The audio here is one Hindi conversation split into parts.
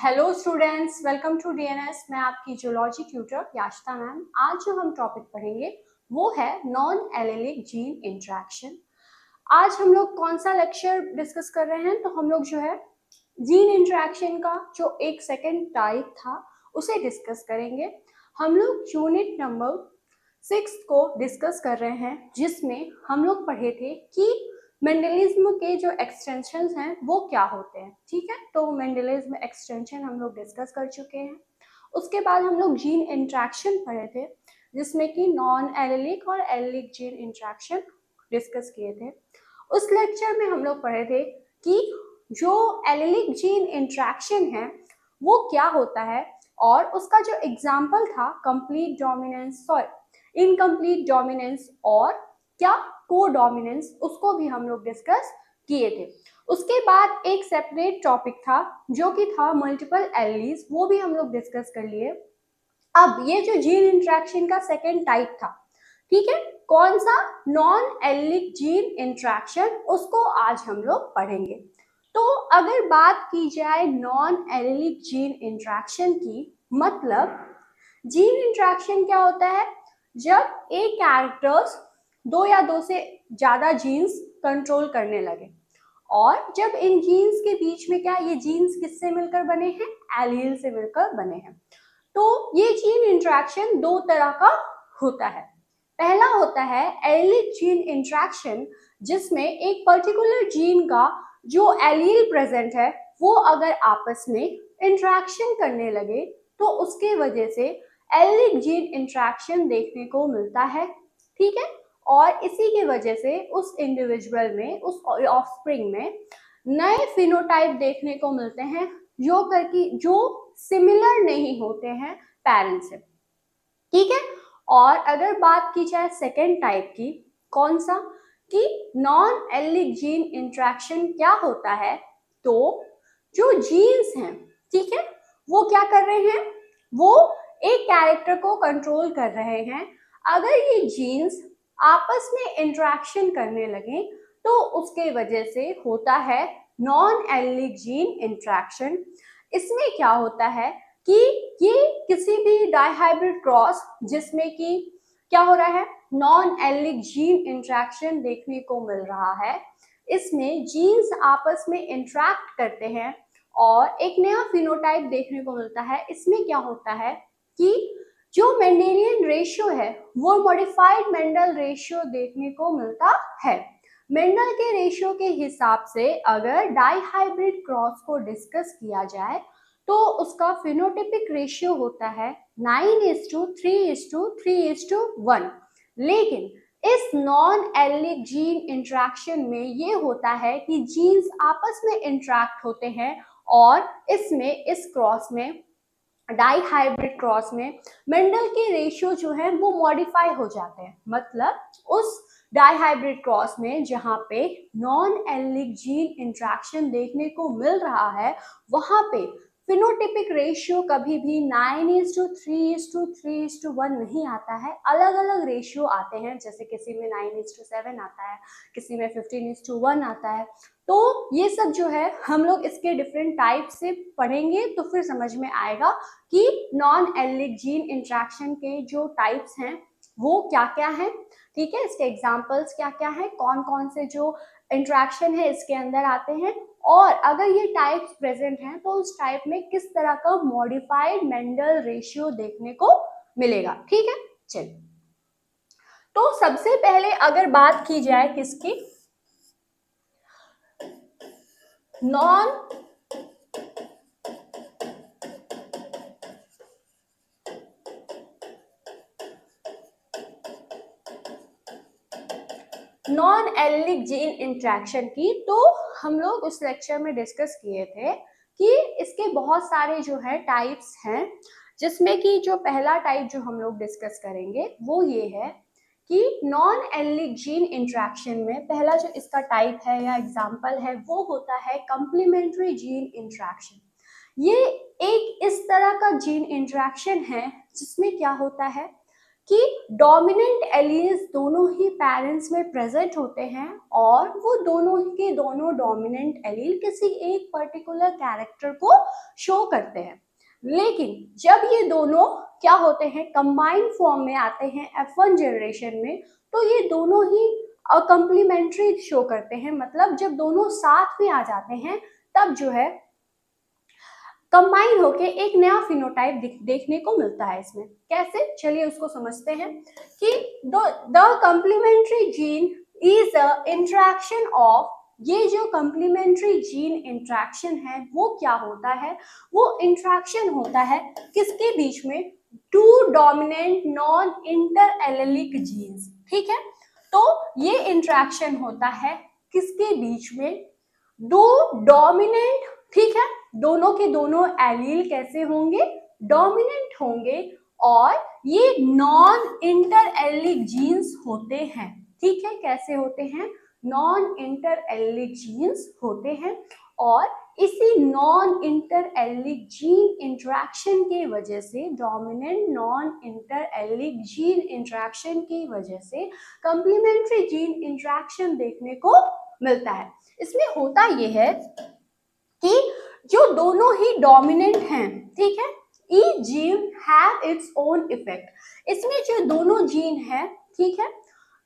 Hello students, welcome to DNS. मैं आपकी जूलॉजी ट्यूटर याशिता मैम। आज जो हम टॉपिक पढ़ेंगे वो है नॉन एलेलिक जीन इंटरेक्शन। आज हम लोग कौन सा लेक्चर डिस्कस कर रहे हैं? तो हम लोग जो है जीन इंटरेक्शन का जो एक सेकेंड टाइप था उसे डिस्कस करेंगे। हम लोग यूनिट नंबर 6 को डिस्कस कर रहे हैं, जिसमें हम लोग पढ़े थे कि मेंडलिज्म के जो एक्सटेंशंस हैं वो क्या होते हैं। ठीक है, तो मेंडलिज्म एक्सटेंशन हम लोग डिस्कस कर चुके हैं। उसके बाद हम लोग जीन इंट्रैक्शन पढ़े थे, जिसमें कि नॉन एलेलिक और एलेलिक जीन इंट्रैक्शन डिस्कस किए थे। उस लेक्चर में हम लोग पढ़े थे कि जो एलेलिक जीन इंट्रैक्शन है वो क्या होता है, और उसका जो एग्जाम्पल था complete dominance, sorry incomplete dominance और क्या कोडोमिनेंस, उसको भी हम लोग डिस्कस किए थे। उसके बाद एक सेपरेट टॉपिक था जो कि था मल्टीपल एलीज, वो भी हम लोग डिस्कस कर लिए। अब ये जो जीन इंट्रैक्शन का सेकेंड टाइप था, ठीक है, कौन सा? नॉन एलिक जीन इंट्रैक्शन, उसको आज हम लोग पढ़ेंगे। तो अगर बात की जाए नॉन एलिक जीन इंट्रैक्शन की, मतलब जीन इंट्रैक्शन क्या होता है? जब एक कैरेक्टर्स दो या दो से ज्यादा जीन्स कंट्रोल करने लगे, और जब इन जीन्स के बीच में क्या, ये जीन्स किससे मिलकर बने हैं? एलील से मिलकर बने हैं। तो ये जीन इंट्रैक्शन दो तरह का होता है। पहला होता है एलिक जीन इंट्रैक्शन, जिसमें एक पर्टिकुलर जीन का जो एलील प्रेजेंट है वो अगर आपस में इंट्रैक्शन करने लगे तो उसके वजह से एलिक जीन इंट्रैक्शन देखने को मिलता है। ठीक है, और इसी की वजह से उस इंडिविजुअल में, उस ऑफस्प्रिंग में नए फिनोटाइप देखने को मिलते हैं जो सिमिलर नहीं होते हैं पेरेंट्स से। ठीक है, और अगर बात की जाए सेकेंड टाइप की, कौन सा? कि नॉन एलिक जीन इंट्रैक्शन क्या होता है? तो जो जीन्स हैं, ठीक है, वो क्या कर रहे हैं? वो एक कैरेक्टर को कंट्रोल कर रहे हैं। अगर ये जीन्स आपस में इंट्रैक्शन करने लगे तो उसके वजह से होता है नॉन एलिक जीन इंट्रैक्शन। इसमें क्या होता है कि ये किसी भी डाइहाइब्रिड क्रॉस जिसमें कि क्या हो रहा है, नॉन एलिक जीन इंट्रैक्शन देखने को मिल रहा है, इसमें जीन्स आपस में इंट्रैक्ट करते हैं और एक नया फिनोटाइप देखने को मिलता है। इसमें क्या होता है कि जो मेंडेलियन रेशियो है वो मॉडिफाइड मेंडल रेशियो देखने को मिलता है। मेंडल के रेशियो के हिसाब से अगर डाइहाइब्रिड क्रॉस को डिस्कस किया जाए तो उसका फिनोटिपिक रेशियो होता है 9:3:3:1। लेकिन इस नॉन एलिक जीन इंट्रैक्शन में ये होता है कि जीन्स आपस में इंट्रैक्ट होते हैं, और इसमें इस क्रॉस में, डाइहाइब्रिड क्रॉस में, मेंडल के रेशियो जो है वो मॉडिफाई हो जाते हैं। मतलब उस डाइहाइब्रिड क्रॉस में जहाँ पे नॉन एलिक जीन इंट्रैक्शन देखने को मिल रहा है, वहां पे फिनोटिपिक रेशियो कभी भी 9:3:3:1 नहीं आता है। अलग अलग रेशियो आते हैं, जैसे किसी में 9:7 आता है, किसी में 15:1 आता है। तो ये सब जो है हम लोग इसके डिफरेंट टाइप से पढ़ेंगे तो फिर समझ में आएगा कि नॉन एलिक जीन इंट्रैक्शन के जो टाइप्स हैं वो क्या क्या हैं। ठीक है, इसके एग्जांपल्स क्या क्या हैं, कौन कौन से जो इंट्रैक्शन है इसके अंदर आते हैं, और अगर ये टाइप्स प्रेजेंट हैं तो उस टाइप में किस तरह का मॉडिफाइड मेंडल रेशियो देखने को मिलेगा। ठीक है, चलिए, तो सबसे पहले अगर बात की जाए किसकी, नॉन एलिक जीन इंट्रैक्शन की, तो हम लोग उस लेक्चर में डिस्कस किए थे कि इसके बहुत सारे जो है टाइप्स हैं, जिसमें कि जो पहला टाइप जो हम लोग डिस्कस करेंगे वो ये है कि नॉन एलिक जीन इंट्रैक्शन में पहला जो इसका टाइप है या एग्जाम्पल है वो होता है कंप्लीमेंट्री जीन इंट्रैक्शन। ये एक इस तरह का जीन इंट्रैक्शन है जिसमें क्या होता है कि डोमिनेंट एलील्स दोनों ही पेरेंट्स में प्रेजेंट होते हैं और वो दोनों के दोनों डोमिनेंट एलील किसी एक पर्टिकुलर कैरेक्टर को शो करते हैं। लेकिन जब ये दोनों क्या होते हैं, कंबाइंड फॉर्म में आते हैं F1 जनरेशन में, तो ये दोनों ही कंप्लीमेंट्री शो करते हैं। मतलब जब दोनों साथ में आ जाते हैं तब जो है कंबाइन होके एक नया फिनोटाइप देखने को मिलता है। इसमें कैसे, चलिए उसको समझते हैं कि the complementary gene is a interaction of, ये जो कंप्लीमेंट्री जीन इंटरेक्शन है वो क्या होता है, वो इंटरेक्शन होता है किसके बीच में, two dominant non inter allelic genes. ठीक है, तो ये इंटरेक्शन होता है किसके बीच में, दो डोमिनेंट, ठीक है, दोनों के दोनों एलील कैसे होंगे, डोमिनेंट होंगे और ये नॉन इंटर एलिक जीन्स होते हैं। ठीक है, कैसे होते हैं, नॉन इंटर एलिक जीन्स होते हैं और इसी non inter allelic gene interaction की वजह से, dominant non inter allelic gene interaction की वजह से कंप्लीमेंट्री जीन इंटरेक्शन देखने को मिलता है। इसमें होता यह है कि जो दोनों ही डोमिनेंट हैं, ठीक है, each gene have its own effect. इसमें जो दोनों जीन है, ठीक है,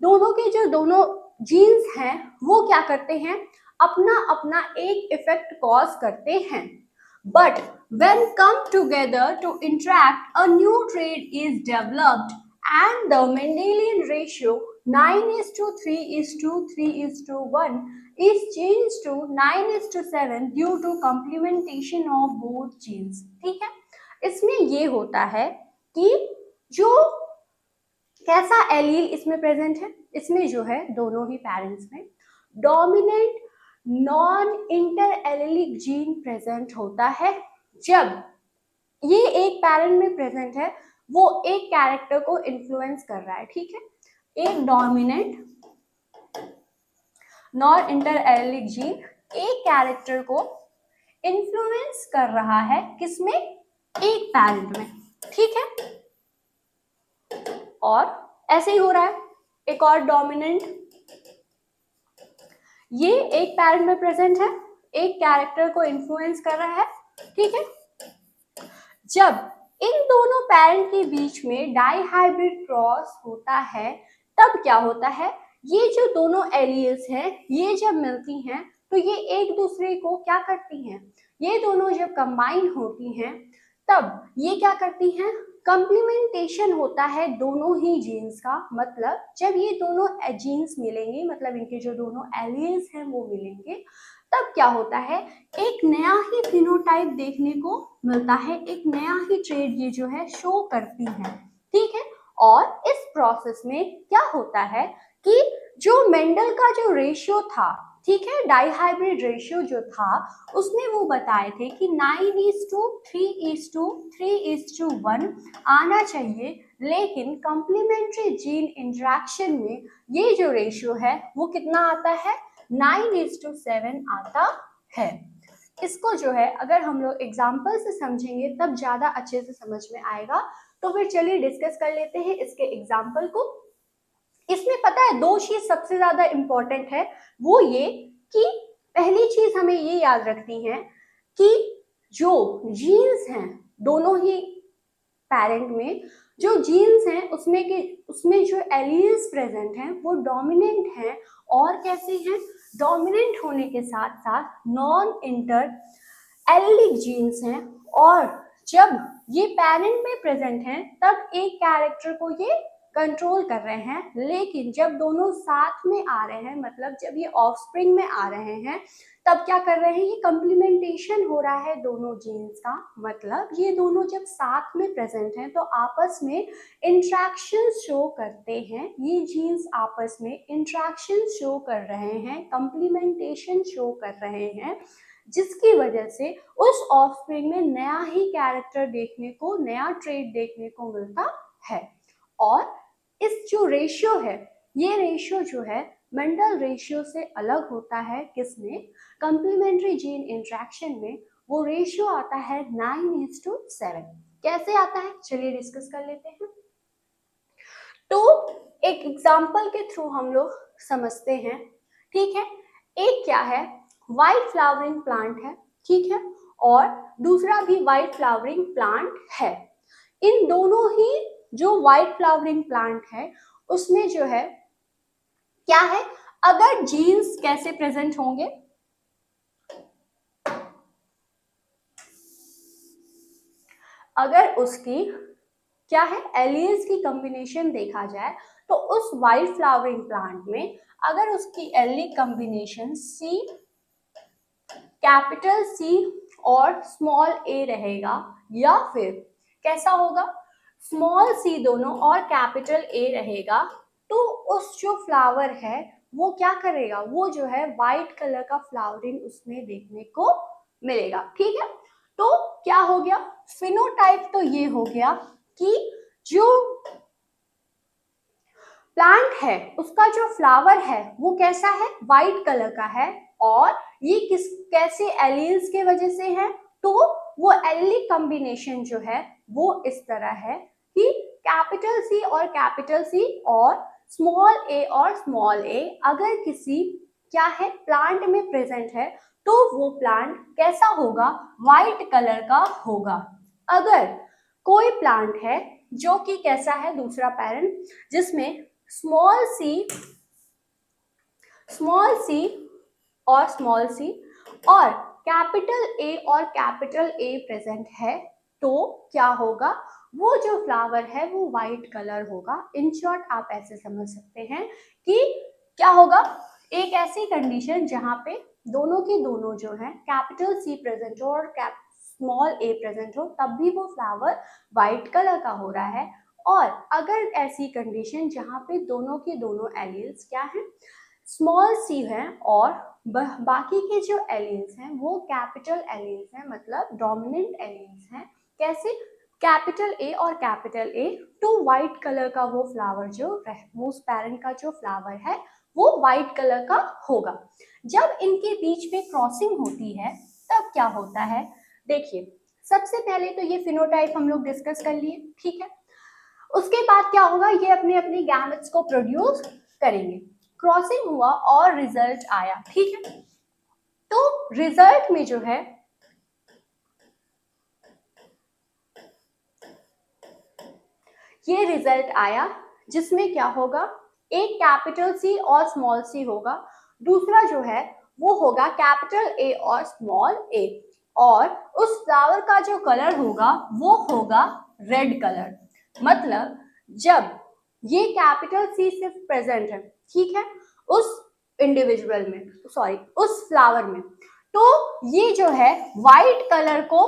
दोनों के जो दोनों जीन्स हैं वो क्या करते हैं, अपना अपना एक इफेक्ट कॉज करते हैं। But when come together to interact, a new trait is developed and the Mendelian ratio 9:3:3:1 is changed to 9:7 due to complementation of both genes। ठीक है, इसमें ये होता है कि जो कैसा एलील इसमें प्रेजेंट है, इसमें जो है दोनों ही पेरेंट्स में dominant non inter allylic gene present होता है। जब ये एक पेरेंट में प्रेजेंट है वो एक कैरेक्टर को इन्फ्लुएंस कर रहा है। ठीक है, एक dominant non inter allylic gene एक कैरेक्टर को इन्फ्लुएंस कर रहा है, किसमें, एक पेरेंट में। ठीक है, और ऐसे ही हो रहा है, एक और डोमिनेंट, ये एक पेरेंट में प्रेजेंट है, एक कैरेक्टर को इन्फ्लुएंस कर रहा है। ठीक है, जब इन दोनों पेरेंट के बीच में डाइहाइब्रिड क्रॉस होता है तब क्या होता है, ये जो दोनों एलील्स हैं ये जब मिलती हैं तो ये एक दूसरे को क्या करती हैं, ये दोनों जब कंबाइन होती हैं तब ये क्या करती हैं, कंप्लीमेंटेशन होता है दोनों ही जीन्स का। मतलब जब ये दोनों जीन्स मिलेंगे, मतलब इनके जो दोनों एलील्स हैं वो मिलेंगे, तब क्या होता है, एक नया ही फिनोटाइप देखने को मिलता है, एक नया ही ट्रेड ये जो है शो करती है। ठीक है, और इस प्रोसेस में क्या होता है कि जो मेंडल का जो रेशियो था, ठीक है, डाइहाइब्रिड रेशियो जो था उसमें वो बताए थे कि 9:3:3:1 आना चाहिए, लेकिन कॉम्प्लीमेंट्री जीन इंटरेक्शन में ये जो रेशियो है वो कितना आता है, 9:7 आता है। इसको जो है अगर हम लोग एग्जाम्पल से समझेंगे तब ज्यादा अच्छे से समझ में आएगा। तो फिर चलिए डिस्कस कर लेते हैं इसके एग्जाम्पल को। इसमें पता है दो चीज सबसे ज्यादा इंपॉर्टेंट है, वो ये कि पहली चीज हमें ये याद रखनी है कि जो जीन्स हैं दोनों ही पेरेंट में, जो जीन्स हैं उसमें जो एलील्स प्रेजेंट हैं वो डोमिनेंट हैं और कैसे हैं, डोमिनेंट होने के साथ साथ नॉन इंटर एलिलिक जीन्स हैं। और जब ये पेरेंट में प्रेजेंट हैं तब एक कैरेक्टर को ये कंट्रोल कर रहे हैं, लेकिन जब दोनों साथ में आ रहे हैं, मतलब जब ये ऑफस्प्रिंग में आ रहे हैं तब क्या कर रहे हैं, ये कंप्लीमेंटेशन हो रहा है दोनों जीन्स का। मतलब ये दोनों जब साथ में प्रेजेंट हैं तो आपस में इंट्रैक्शन शो करते हैं, ये जीन्स आपस में इंट्रैक्शन शो कर रहे हैं, कंप्लीमेंटेशन शो कर रहे हैं, जिसकी वजह से उस ऑफस्प्रिंग में नया ही कैरेक्टर देखने को, नया ट्रेट देखने को मिलता है। और इस जो रेशियो है, ये रेशियो जो है मेंडल रेशियो से अलग होता है, किसमें, कंप्लीमेंट्री जीन इंटरेक्शन में वो रेशियो आता है 9:7। कैसे आता है चलिए डिस्कस कर लेते हैं। तो एक एग्जाम्पल के थ्रू हम लोग समझते हैं, ठीक है। एक क्या है, वाइट फ्लावरिंग प्लांट है, ठीक है, और दूसरा भी वाइट फ्लावरिंग प्लांट है। इन दोनों ही जो वाइट फ्लावरिंग प्लांट है उसमें जो है क्या है, अगर जीन्स कैसे प्रेजेंट होंगे, अगर उसकी क्या है एलियंस की कॉम्बिनेशन देखा जाए तो उस वाइट फ्लावरिंग प्लांट में अगर उसकी एली कॉम्बिनेशन सी, कैपिटल सी और स्मॉल ए रहेगा, या फिर कैसा होगा, स्मॉल सी दोनों और कैपिटल ए रहेगा, तो उस जो फ्लावर है वो क्या करेगा, वो जो है वाइट कलर का फ्लावरिंग उसमें देखने को मिलेगा, ठीक है। तो क्या हो गया, फिनोटाइप तो ये हो गया कि जो प्लांट है उसका जो फ्लावर है वो कैसा है, वाइट कलर का है, और ये किस कैसे एलील्स के वजह से है, तो वो एलील कॉम्बिनेशन जो है वो इस तरह है कि कैपिटल सी और स्मॉल ए और स्मॉल ए अगर किसी क्या है प्लांट में प्रेजेंट है तो वो प्लांट कैसा होगा, वाइट कलर का होगा। अगर कोई प्लांट है जो कि कैसा है, दूसरा पैरेंट जिसमें स्मॉल सी और कैपिटल ए प्रेजेंट है, तो क्या होगा, वो जो फ्लावर है वो वाइट कलर होगा। इन शॉर्ट आप ऐसे समझ सकते हैं कि क्या होगा, एक ऐसी कंडीशन जहां पे दोनों के दोनों जो है कैपिटल सी प्रेजेंट हो और स्मॉल ए प्रेजेंट हो, तब भी वो फ्लावर वाइट कलर का हो रहा है। और अगर ऐसी कंडीशन जहां पे दोनों के दोनों एलील्स क्या है, स्मॉल सी है और बाकी के जो एलील्स हैं वो कैपिटल एलील्स हैं, मतलब डोमिनेंट एलील्स हैं, कैसे, कैपिटल ए और कैपिटल ए, तो वाइट कलर का वो फ्लावर जो वो उस पेरेंट का जो फ्लावर है वो वाइट कलर का होगा। जब इनके बीच में क्रॉसिंग होती है तब क्या होता है, देखिए सबसे पहले तो ये फिनोटाइप हम लोग डिस्कस कर लिए, ठीक है। उसके बाद क्या होगा, ये अपने अपने गैमेट्स को प्रोड्यूस करेंगे, क्रॉसिंग हुआ और रिजल्ट आया, ठीक है। तो रिजल्ट में जो है ये रिजल्ट आया जिसमें क्या होगा, एक कैपिटल सी और स्मॉल सी होगा, दूसरा जो है वो होगा कैपिटल ए और स्मॉल ए, और उस फ्लावर का जो कलर होगा वो होगा रेड कलर। मतलब जब ये कैपिटल सी सिर्फ प्रेजेंट है, ठीक है, उस इंडिविजुअल में, सॉरी उस फ्लावर में, तो ये जो है वाइट कलर को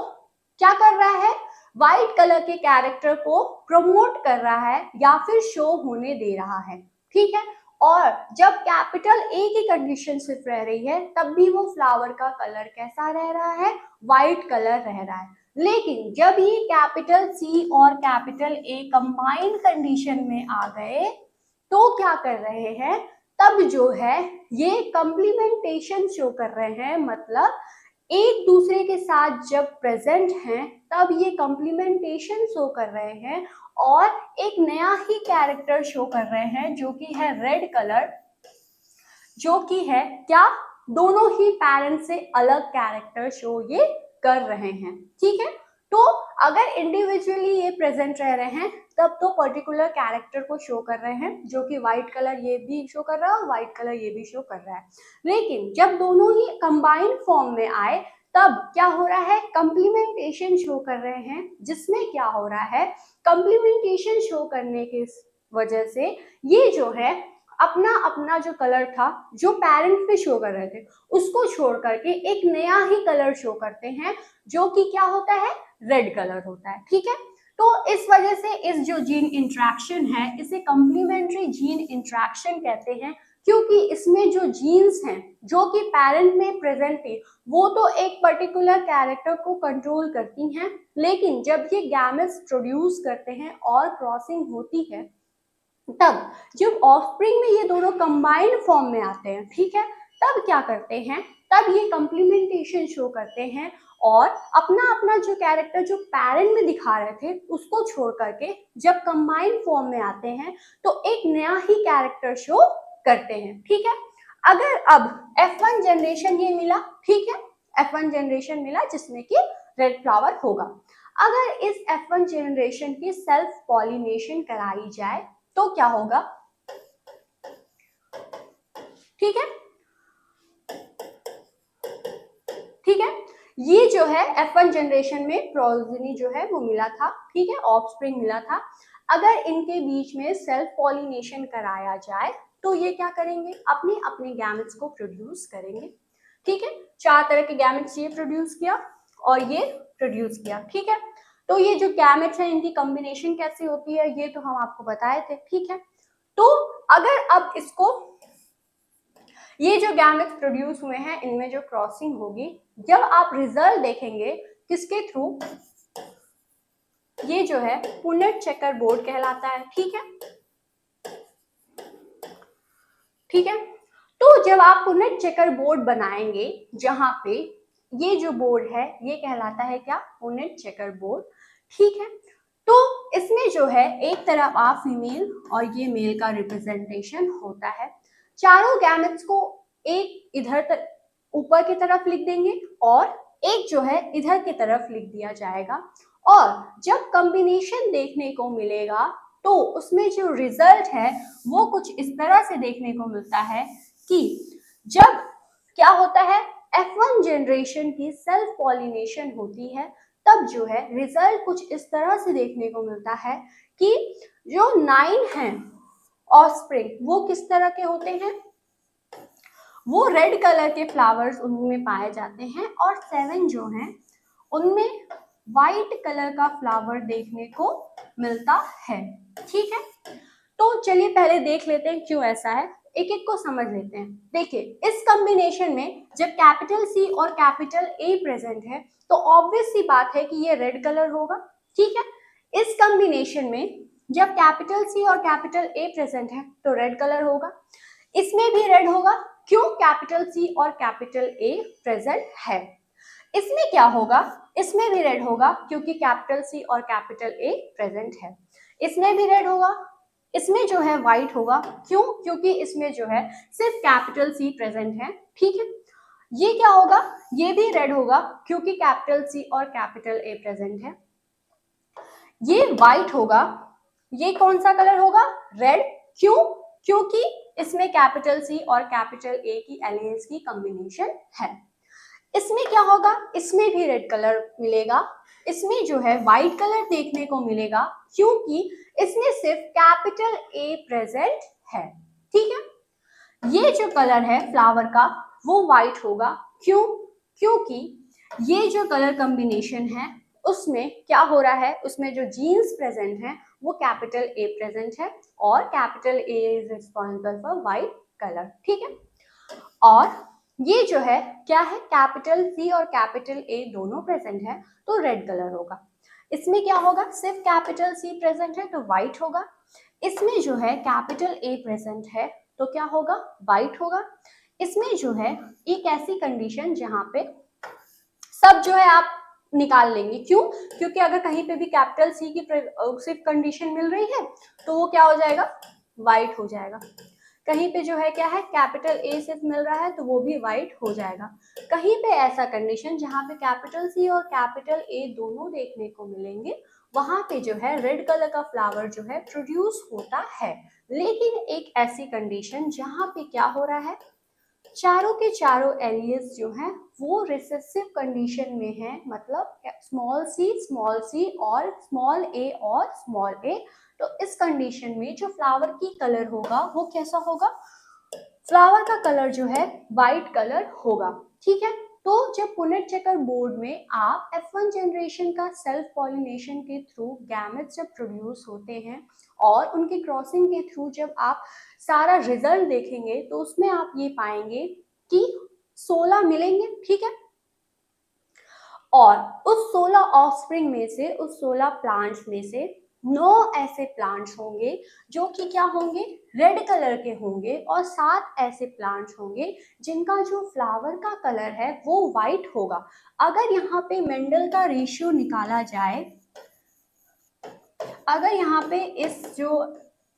क्या कर रहा है, वाइट कलर के कैरेक्टर को प्रमोट कर रहा है या फिर शो होने दे रहा है, ठीक है। और जब कैपिटल ए की कंडीशन सिर्फ रह रही है तब भी वो फ्लावर का कलर कैसा रह रहा है, वाइट कलर रह रहा है। लेकिन जब ये कैपिटल सी और कैपिटल ए कंबाइंड कंडीशन में आ गए तो क्या कर रहे हैं, तब जो है ये कंप्लीमेंटेशन शो कर रहे हैं, मतलब एक दूसरे के साथ जब प्रेजेंट हैं तब ये कॉम्प्लीमेंटेशन शो कर रहे हैं और एक नया ही कैरेक्टर शो कर रहे हैं जो कि है रेड कलर, जो कि है क्या, दोनों ही पेरेंट्स से अलग कैरेक्टर शो ये कर रहे हैं, ठीक है। तो अगर इंडिविजुअली ये प्रेजेंट रह रहे हैं तब तो पर्टिकुलर कैरेक्टर को शो कर रहे हैं, जो कि व्हाइट कलर ये भी शो कर रहा है और व्हाइट कलर ये भी शो कर रहा है। लेकिन जब दोनों ही कंबाइंड फॉर्म में आए तब क्या हो रहा है, कंप्लीमेंटेशन शो कर रहे हैं, जिसमें क्या हो रहा है, कंप्लीमेंटेशन शो करने की वजह से ये जो है अपना अपना जो कलर था जो पेरेंट पे शो कर रहे थे उसको छोड़ करके एक नया ही कलर शो करते हैं, जो कि क्या होता है, रेड कलर होता है, ठीक है। तो इस वजह से इस जो जीन इंटरेक्शन है इसे कॉम्प्लीमेंट्री जीन इंटरेक्शन कहते हैं, क्योंकि इसमें जो जीन्स हैं जो कि पेरेंट में प्रेजेंट थी वो तो एक पर्टिकुलर कैरेक्टर को कंट्रोल करती हैं, लेकिन जब ये गैमेट्स प्रोड्यूस करते हैं और क्रॉसिंग होती है तब जब ऑफस्प्रिंग में ये दोनों कंबाइंड फॉर्म में आते हैं, ठीक है, तब क्या करते हैं, तब ये कंप्लीमेंटेशन शो करते हैं और अपना अपना जो कैरेक्टर जो पेरेंट में दिखा रहे थे उसको छोड़ करके जब कंबाइंड फॉर्म में आते हैं तो एक नया ही कैरेक्टर शो करते हैं। ठीक है, अगर अब F1 जनरेशन ये मिला, ठीक है, F1 जनरेशन मिला जिसमें कि रेड फ्लावर होगा। अगर इस F1 जनरेशन की सेल्फ पॉलिनेशन कराई जाए तो क्या होगा? ठीक है, ठीक है, ये जो है F1 जनरेशन में प्रोजेनी जो है वो मिला था, ठीक है, ऑफस्प्रिंग मिला था। अगर इनके बीच में सेल्फ पॉलिनेशन कराया जाए तो ये क्या करेंगे? अपने अपने गैमेट्स को प्रोड्यूस करेंगे। ठीक है, 4 तरह के गैमेट्स ये प्रोड्यूस किया और ये प्रोड्यूस किया। ठीक है, तो ये जो गैमेट्स है इनकी कॉम्बिनेशन कैसे होती है ये तो हम आपको बताए थे। ठीक है, तो अगर अब इसको ये जो गैमेट्स प्रोड्यूस हुए हैं इनमें जो क्रॉसिंग होगी, जब आप रिजल्ट देखेंगे किसके थ्रू? ये जो है पुनेट चेकर बोर्ड कहलाता है। ठीक है, ठीक है, तो जब आप पुनेट चेकर बोर्ड बनाएंगे जहां पे ये जो बोर्ड है ये कहलाता है क्या? Punnett checker board. ठीक है, तो इसमें जो है एक तरफ आप फीमेल और ये मेल का रिप्रेजेंटेशन होता है। चारों गैमेट्स को एक इधर ऊपर की तरफ लिख देंगे और एक जो है इधर की तरफ लिख दिया जाएगा और जब कॉम्बिनेशन देखने को मिलेगा तो उसमें जो रिजल्ट है वो कुछ इस तरह से देखने को मिलता है कि जब क्या होता है F1 जनरेशन की सेल्फ पॉलिनेशन होती है तब जो है रिजल्ट कुछ इस तरह से देखने को मिलता है कि जो 9 हैं ऑफस्प्रिंग वो किस तरह के होते हैं? वो रेड कलर के फ्लावर्स उनमें पाए जाते हैं और 7 जो हैं उनमें वाइट कलर का फ्लावर देखने को मिलता है। ठीक है, तो चलिए पहले देख लेते हैं क्यों ऐसा है, एक एक को समझ लेते हैं। देखिए, इस कॉम्बिनेशन में जब कैपिटल C और कैपिटल A प्रेजेंट है तो ऑब्वियस सी बात है कि ये रेड कलर होगा। ठीक है, इस कॉम्बिनेशन में जब कैपिटल C और कैपिटल A प्रेजेंट है तो रेड कलर होगा, इसमें भी रेड होगा। क्यों? कैपिटल C और कैपिटल A प्रेजेंट है। इसमें क्या होगा? इसमें भी रेड होगा क्योंकि कैपिटल C और कैपिटल A प्रेजेंट है। इसमें भी रेड होगा, इसमें जो है व्हाइट होगा। क्यों? क्योंकि इसमें जो है सिर्फ कैपिटल C प्रेजेंट है। ठीक है, ये क्या होगा? ये भी रेड होगा क्योंकि कैपिटल C और कैपिटल A प्रेजेंट है। ये व्हाइट होगा, ये कौन सा कलर होगा? रेड। क्यों? क्योंकि इसमें कैपिटल C और कैपिटल A की एलिमेंट्स की कॉम्बिनेशन है। इसमें क्या होगा? इसमें भी रेड कलर मिलेगा, इसमें जो है व्हाइट कलर देखने को मिलेगा क्योंकि इसमें सिर्फ कैपिटल A प्रेजेंट है। ठीक है, ये जो कलर है फ्लावर का वो व्हाइट होगा। क्यों? क्योंकि ये जो कलर कॉम्बिनेशन है उसमें क्या हो रहा है, उसमें जो जीन्स प्रेजेंट है वो कैपिटल A प्रेजेंट है और capital A is responsible for white colour. ठीक है, और ये जो है क्या है? कैपिटल C और कैपिटल A दोनों प्रेजेंट है तो रेड कलर होगा। इसमें क्या होगा? सिर्फ कैपिटल C प्रेजेंट है तो व्हाइट होगा। इसमें जो है कैपिटल A प्रेजेंट है तो क्या होगा? व्हाइट होगा। इसमें जो है एक ऐसी कंडीशन जहां पे सब जो है आप निकाल लेंगे। क्यों? क्योंकि अगर कहीं पे भी कैपिटल C की सिर्फ कंडीशन मिल रही है तो वो क्या हो जाएगा? व्हाइट हो जाएगा। कहीं पे जो है क्या है? कैपिटल A सिर्फ मिल रहा है तो वो भी व्हाइट हो जाएगा। कहीं पे ऐसा कंडीशन जहां पे कैपिटल C और कैपिटल A दोनों देखने को मिलेंगे वहां पे जो है रेड कलर का फ्लावर जो है प्रोड्यूस होता है। लेकिन एक ऐसी कंडीशन जहां पे क्या हो रहा है, चारों के चारों एलियस जो हैं वो रिसेसिव कंडीशन में हैं, मतलब स्मॉल सी और स्मॉल ए। तो इस कंडीशन में जो फ्लावर की कलर होगा वो कैसा होगा? फ्लावर का कलर जो है वाइट कलर होगा। ठीक है, तो जब पुनेट चेकर बोर्ड में आप F1 जनरेशन का सेल्फ पॉलिनेशन के थ्रू गैमेट्स जब प्रोड्यूस होते हैं और उनके क्रॉसिंग के थ्रू जब आप सारा रिजल्ट देखेंगे तो उसमें आप ये पाएंगे कि 16 मिलेंगे। ठीक है, और उस 16 ऑफस्प्रिंग में से, उस 16 प्लांट्स में से 9 ऐसे प्लांट्स होंगे जो कि क्या होंगे, रेड कलर के होंगे, और 7 ऐसे प्लांट्स होंगे जिनका जो फ्लावर का कलर है वो वाइट होगा। अगर यहाँ पे मेंडल का रेशियो निकाला जाए, अगर यहाँ पे इस जो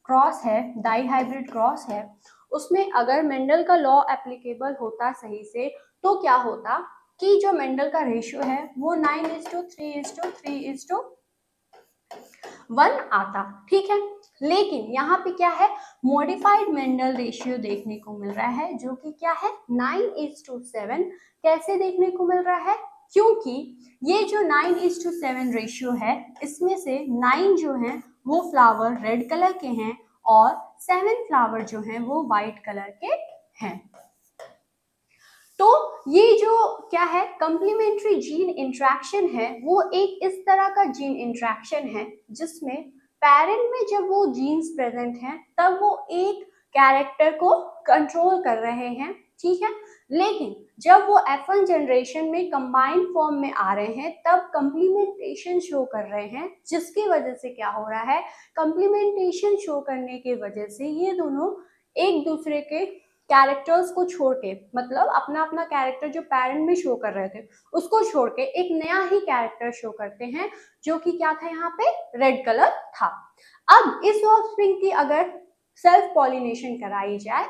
क्रॉस है, डाई हाइब्रिड क्रॉस है, उसमें अगर मेंडल का लॉ एप्लीकेबल होता सही से, तो क्या होता कि जो मेंडल का रेशियो है वो 9:3:3:1 आता, ठीक है। लेकिन यहाँ पे क्या है, मॉडिफाइड मेंडल रेशियो देखने को मिल रहा है जो कि क्या है 9:7। कैसे देखने को मिल रहा है, क्योंकि ये जो 9:7 रेशियो है, इसमें से 9 जो हैं वो फ्लावर रेड कलर के हैं और 7 फ्लावर जो हैं वो वाइट कलर के हैं। तो ये जो क्या है, कंप्लीमेंट्री जीन इंटरेक्शन है, वो एक इस तरह का जीन इंटरेक्शन है जिसमें पेरेंट में जब वो जीन्स प्रेजेंट हैं तब वो एक कैरेक्टर को कंट्रोल कर रहे हैं, ठीक है। लेकिन जब वो F1 जनरेशन में कंबाइंड फॉर्म में आ रहे हैं तब कंप्लीमेंटेशन शो कर रहे हैं, जिसकी वजह से क्या हो रहा है, कंप्लीमेंटेशन शो करने की वजह से ये दोनों एक दूसरे के कैरेक्टर्स को छोड़ के, मतलब अपना अपना कैरेक्टर जो पेरेंट में शो कर रहे थे उसको छोड़ के एक नया ही कैरेक्टर शो करते हैं जो कि क्या था, यहाँ पे रेड कलर था। अब इस ऑफस्प्रिंग की अगर सेल्फ पॉलिनेशन कराई जाए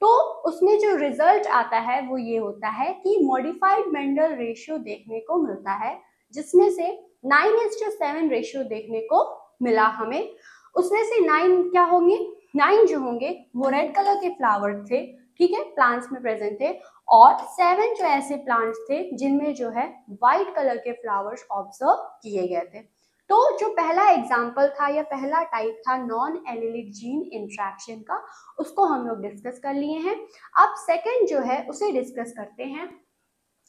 तो उसमें जो रिजल्ट आता है वो ये होता है कि मॉडिफाइड मेंडल रेशियो देखने को मिलता है, जिसमें से 9:7 रेशियो देखने को मिला हमें। उसमें से 9 क्या होंगे, 9 जो होंगे वो रेड कलर के फ्लावर थे, ठीक है, प्लांट्स में प्रेजेंट थे, और 7 जो ऐसे प्लांट्स थे जिनमें जो है व्हाइट कलर के फ्लावर्स ऑब्जर्व किए गए थे। तो जो पहला एग्जाम्पल था या पहला टाइप था नॉन एलिलिक जीन इंट्रैक्शन का, उसको हम लोग डिस्कस कर लिए हैं। अब सेकंड जो है उसे डिस्कस करते हैं,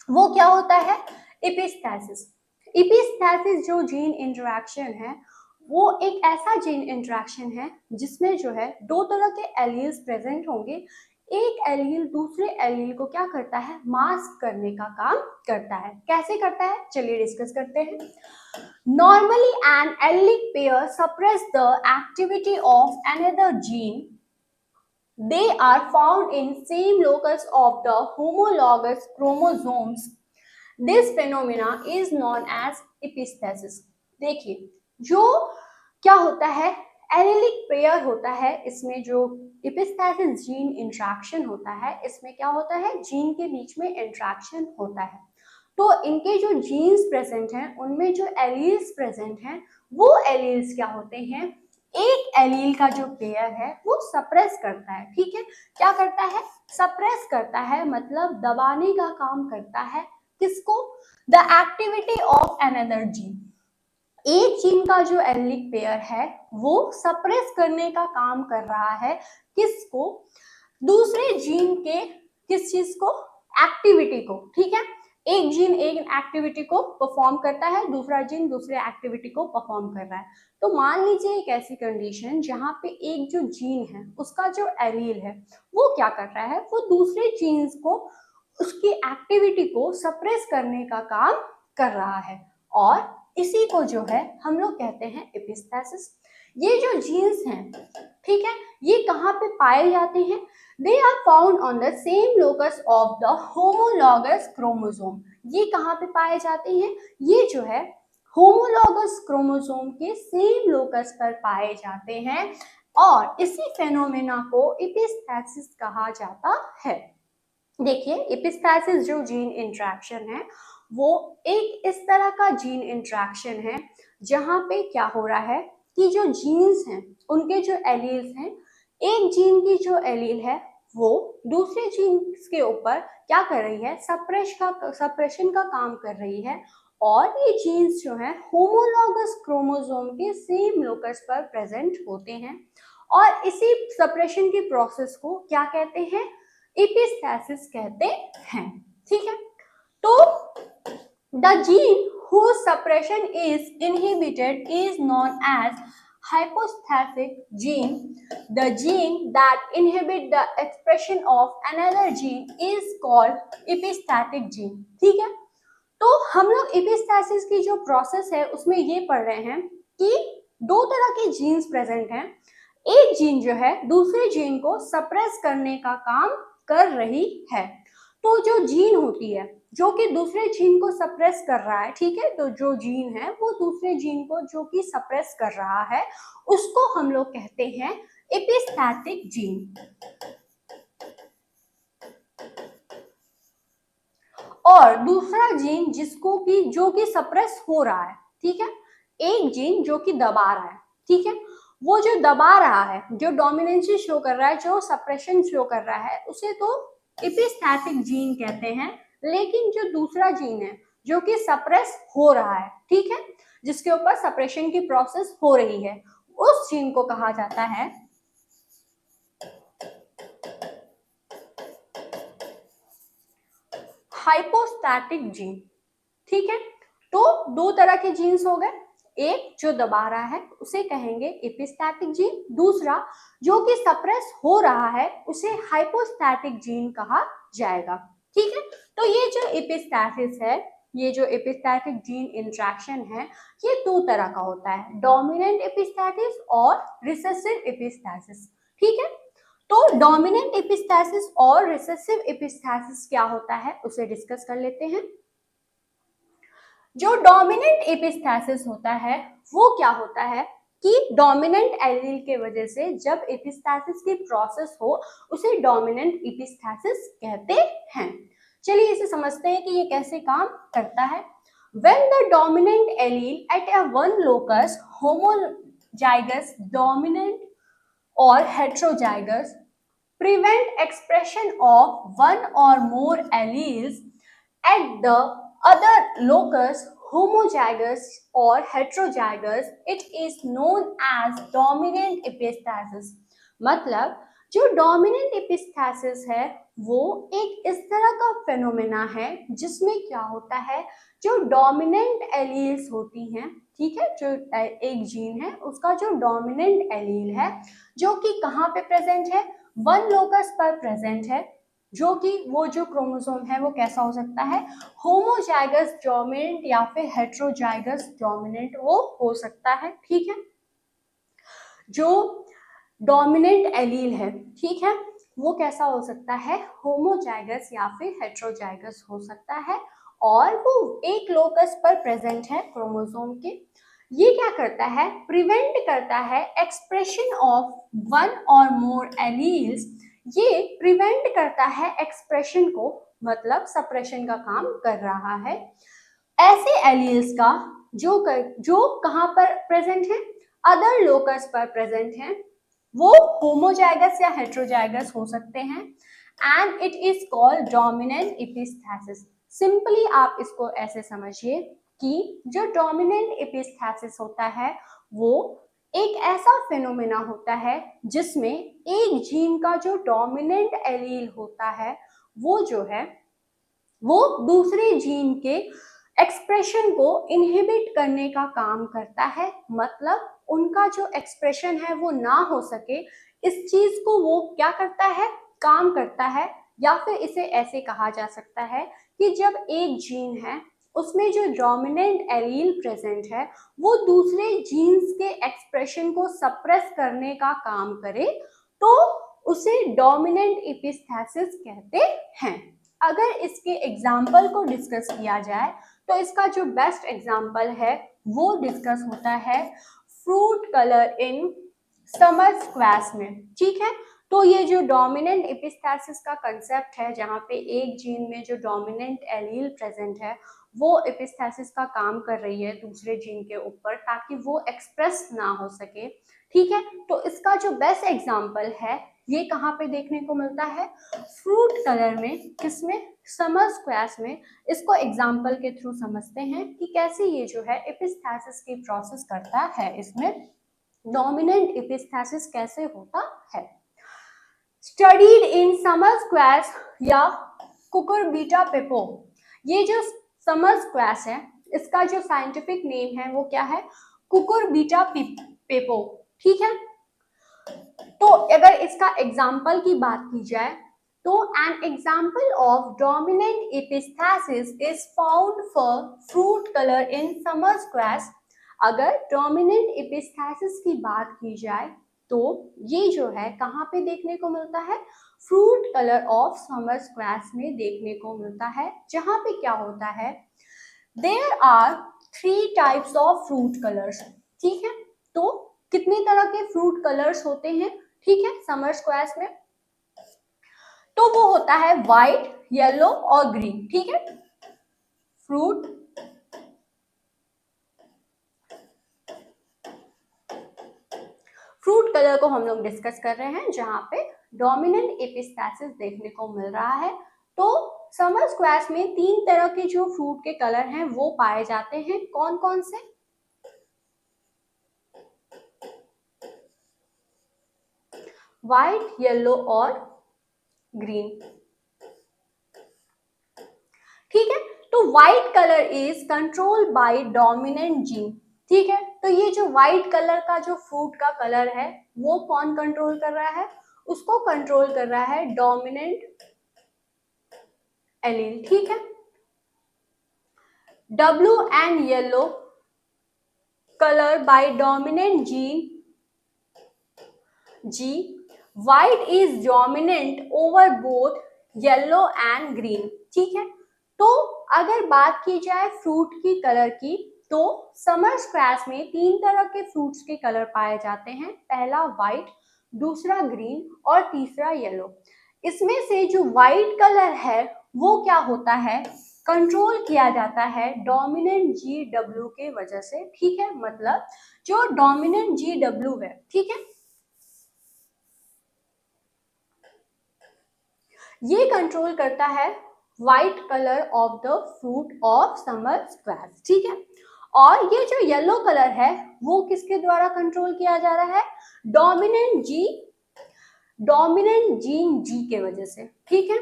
वो क्या होता है, एपिस्थेसिस। एपिस्थेसिस जो जीन इंटरेक्शन है वो एक ऐसा जीन इंटरेक्शन है जिसमें जो है दो तरह के एलील्स प्रेजेंट होंगे। एक एलील दूसरे एलील को क्या करता है, मास्क करने का काम करता है। कैसे करता है, चलिए डिस्कस करते हैं। Normally, an allelic pair suppress the activity of another gene. They are found in same locus of the homologous chromosomes. This phenomena is known as epistasis. देखिए, जो क्या होता है, एलिलिक पेयर होता है, इसमें जो एपिस्टैसिस जीन इंट्रैक्शन होता है, इसमें क्या होता है, जीन के बीच में इंट्रैक्शन होता है। तो इनके जो जीन्स प्रेजेंट हैं उनमें जो एलील्स प्रेजेंट हैं वो एलील्स क्या होते हैं, एक एलील का जो पेयर है वो सप्रेस करता है, ठीक है। क्या करता है, सप्रेस करता है, मतलब दबाने का काम करता है, किसको, the activity of another gene. एक जीन का जो एलिलिक पेयर है वो सप्रेस करने का काम कर रहा है, किसको, दूसरे जीन के, किस चीज को, एक्टिविटी को, ठीक है। एक जीन एक एक्टिविटी को परफॉर्म करता है, दूसरा जीन दूसरे एक्टिविटी को परफॉर्म कर रहा है। तो मान लीजिए एक ऐसी कंडीशन जहां पे एक जो जीन है उसका जो एलील है वो क्या कर रहा है, वो दूसरे जीन्स को, उसकी एक्टिविटी को सप्रेस करने का काम कर रहा है, और इसी को जो है हम लोग कहते हैं एपिस्थेसिस। ये जो जीन्स हैं, ठीक है, ये कहाँ पे पाए जाते हैं, they are found on the same locus of the homologous chromosome. ये कहाँ पे पाए जाते हैं, ये जो है होमोलॉगस क्रोमोसोम के सेम लोकस पर पाए जाते हैं, और इसी फेनोमेना को एपिस्थेसिस कहा जाता है। देखिए, एपिस्थेसिस जो जीन इंट्रैक्शन है वो एक इस तरह का जीन इंट्रैक्शन है जहां पे क्या हो रहा है कि जो जीन्स हैं उनके जो एलील्स हैं, एक जीन की जो एलील है वो दूसरे जीन के ऊपर क्या कर रही है, सप्रेशन का काम कर रही है, और ये जीन्स जो है होमोलॉगस क्रोमोसोम के सेम लोकस पर प्रेजेंट होते हैं, और इसी सप्रेशन की प्रोसेस को क्या कहते हैं, एपिस्थेसिस कहते हैं, ठीक है। तो the gene whose suppression is inhibited is known as hypostatic gene. The gene that inhibits the expression of another gene is called epistatic gene. ठीक है, तो हम लोग एपिस्थेसिस की जो प्रोसेस है उसमें ये पढ़ रहे हैं कि दो तरह के जीन्स प्रेजेंट हैं। एक जीन जो है दूसरे जीन को सप्रेस करने का काम कर रही है। तो जो जीन होती है जो कि दूसरे जीन को सप्रेस कर रहा है, ठीक है, तो जो जीन है वो दूसरे जीन को जो कि सप्रेस कर रहा है उसको हम लोग कहते हैं एपिस्टैटिक जीन। और दूसरा जीन जिसको कि जो कि सप्रेस हो रहा है, ठीक है, एक जीन जो कि दबा रहा है, ठीक है, वो जो दबा रहा है, जो डोमिनेंसी शो कर रहा है, जो सप्रेशन शो कर रहा है, उसे तो एपिस्टैटिक जीन कहते हैं। लेकिन जो दूसरा जीन है जो कि सप्रेस हो रहा है, ठीक है, जिसके ऊपर सप्रेशन की प्रोसेस हो रही है, उस जीन को कहा जाता है हाइपोस्टैटिक जीन। ठीक है, तो दो तरह के जीन्स हो गए, एक जो दबा रहा है उसे कहेंगे एपिस्टैटिक जीन, दूसरा जो कि सप्रेस हो रहा है उसे हाइपोस्टैटिक जीन कहा जाएगा। ठीक है, तो ये जो एपिस्टैसिस है, ये जो एपिस्टैटिक जीन इंटरेक्शन है, ये दो तरह का होता है, डोमिनेंट एपिस्टैसिस और रिसेसिव एपिस्टैसिस। ठीक है, तो डोमिनेंट एपिस्टैसिस और रिसेसिव एपिस्टैसिस क्या होता है उसे डिस्कस कर लेते हैं। जो डोमिनेंट एपिस्टैसिस होता है वो क्या होता है कि डोमिनेंट एलील के वजह से जब एपिस्टैसिस की प्रोसेस हो उसे डोमिनेंट एपिस्टैसिस कहते हैं। चलिए इसे समझते हैं कि ये कैसे काम करता है। When the dominant allele at a one locus homozygous dominant or heterozygous prevent expression of one or more alleles at the other locus homozygous or heterozygous, it is known as dominant epistasis। मतलब जो डोमिनेंट एपिस्टैसिस है वो एक इस तरह का फेनोमेना है जिसमें क्या होता है, जो डोमिनेंट एलील्स होती हैं, ठीक है, जो एक जीन है उसका जो डोमिनेंट एलील है जो कि कहाँ पे प्रेजेंट है, वन लोकस पर प्रेजेंट है, जो कि वो जो क्रोमोसोम है वो कैसा हो सकता है, होमोजाइगस डोमिनेंट या फिर हेट्रोजाइगस डोमिनेंट वो हो सकता है। ठीक है, जो डोमिनेंट एलील है, ठीक है, वो कैसा हो सकता है, होमोजाइगस या फिर हेट्रोजाइगस हो सकता है, और वो एक लोकस पर प्रेजेंट है क्रोमोसोम के। ये क्या करता है, प्रिवेंट करता है एक्सप्रेशन ऑफ वन और मोर एलील्स। ये प्रिवेंट करता है एक्सप्रेशन को, मतलब सप्रेशन का काम कर रहा है ऐसे एलील्स का जो कहाँ पर प्रेजेंट है, अदर लोकस पर प्रेजेंट है। वो होमोजाइगस या हेट्रोजाइगस हो सकते हैं and it is called dominant epistasis. Simply आप इसको ऐसे समझिए कि जो डोमिनेंट एपिस्टैसिस होता है वो एक ऐसा फेनोमेना होता है जिसमें एक जीन का जो डोमिनेंट एलील होता है वो जो है वो दूसरे जीन के एक्सप्रेशन को इनहिबिट करने का काम करता है। मतलब उनका जो एक्सप्रेशन है वो ना हो सके, इस चीज को वो क्या करता है, काम करता है। या फिर इसे ऐसे कहा जा सकता है कि जब एक जीन है उसमें जो डोमिनेंट एलील प्रेजेंट है वो दूसरे जीन्स के एक्सप्रेशन को सप्रेस करने का काम करे तो उसे डोमिनेंट एपिस्टैसिस कहते हैं। अगर इसके एग्जाम्पल को डिस्कस किया जाए तो इसका जो बेस्ट एग्जाम्पल है वो डिस्कस होता है fruit colour in summer squash में। ठीक है, तो ये जो डोमिनेंट एपिस्टैसिस का कंसेप्ट है जहाँ पे एक जीन में जो डोमिनेंट एलील प्रेजेंट है वो एपिस्टैसिस का काम कर रही है दूसरे जीन के ऊपर ताकि वो एक्सप्रेस ना हो सके। ठीक है, तो इसका जो बेस्ट एग्जाम्पल है ये कहाँ पे देखने को मिलता है, फ्रूट कलर में, किसमें, समर स्क्वैश में। इसको एग्जाम्पल के थ्रू समझते हैं कि कैसे ये जो है एपिस्टैसिस की प्रोसेस करता है, इसमें डोमिनेंट एपिस्टैसिस कैसे होता है। स्टडीड इन समर स्क्वैश या कुकुरबिटा पेपो। ये जो समर स्क्वैश है इसका जो साइंटिफिक नेम है वो क्या है, कुकुरबिटा पेपो। ठीक है, तो अगर इसका एग्जाम्पल की बात की जाए तो an example of dominant epistasis is found for fruit colour in summer squash अगर डोमिनेंट एपिस्थेसिस की बात की जाए तो ये जो है कहाँ पे देखने को मिलता है, fruit colour of summer squash में देखने को मिलता है, जहाँ पे क्या होता है, there are 3 types of fruit colours. ठीक है, तो कितने तरह के फ्रूट कलर्स होते हैं, ठीक है, समर स्क्वैश में, तो वो होता है व्हाइट, येलो और ग्रीन। ठीक है, फ्रूट कलर को हम लोग डिस्कस कर रहे हैं, जहां पे डोमिनेंट एपिस्थेसिस देखने को मिल रहा है। तो समर स्क्वैश में 3 तरह के जो फ्रूट के कलर हैं वो पाए जाते हैं। कौन कौन से? व्हाइट, येलो और ग्रीन। ठीक है, तो white colour is controlled by dominant gene. ठीक है, तो ये जो व्हाइट कलर का जो फ्रूट का कलर है वो कौन कंट्रोल कर रहा है, उसको कंट्रोल कर रहा है डोमिनेंट एलील। ठीक है, W and yellow color by dominant gene G. White is dominant over both yellow and green. ठीक है, तो अगर बात की जाए फ्रूट की कलर की, तो समर स्क्वैश में 3 तरह के फ्रूट्स के कलर पाए जाते हैं। पहला व्हाइट, दूसरा ग्रीन और तीसरा येलो। इसमें से जो व्हाइट कलर है वो क्या होता है, कंट्रोल किया जाता है डोमिनेंट GW के वजह से। ठीक है, मतलब जो डोमिनेंट GW है, ठीक है, ये कंट्रोल करता है white colour of the fruit of summer squash. ठीक है, और ये जो येलो कलर है वो किसके द्वारा कंट्रोल किया जा रहा है, डोमिनेंट जीन जी के वजह से। ठीक है,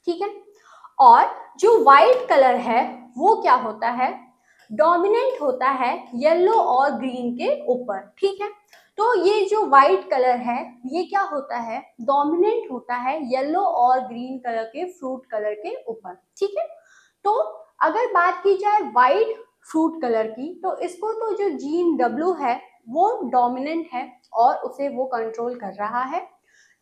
ठीक है, और जो व्हाइट कलर है वो क्या होता है, डोमिनेंट होता है येलो और ग्रीन के ऊपर। ठीक है, तो ये जो व्हाइट कलर है ये क्या होता है, डोमिनेंट होता है येलो और ग्रीन कलर के फ्रूट कलर के ऊपर। ठीक है, तो अगर बात की जाए व्हाइट फ्रूट कलर की, तो इसको तो जो जीन W है वो डोमिनेंट है और उसे वो कंट्रोल कर रहा है।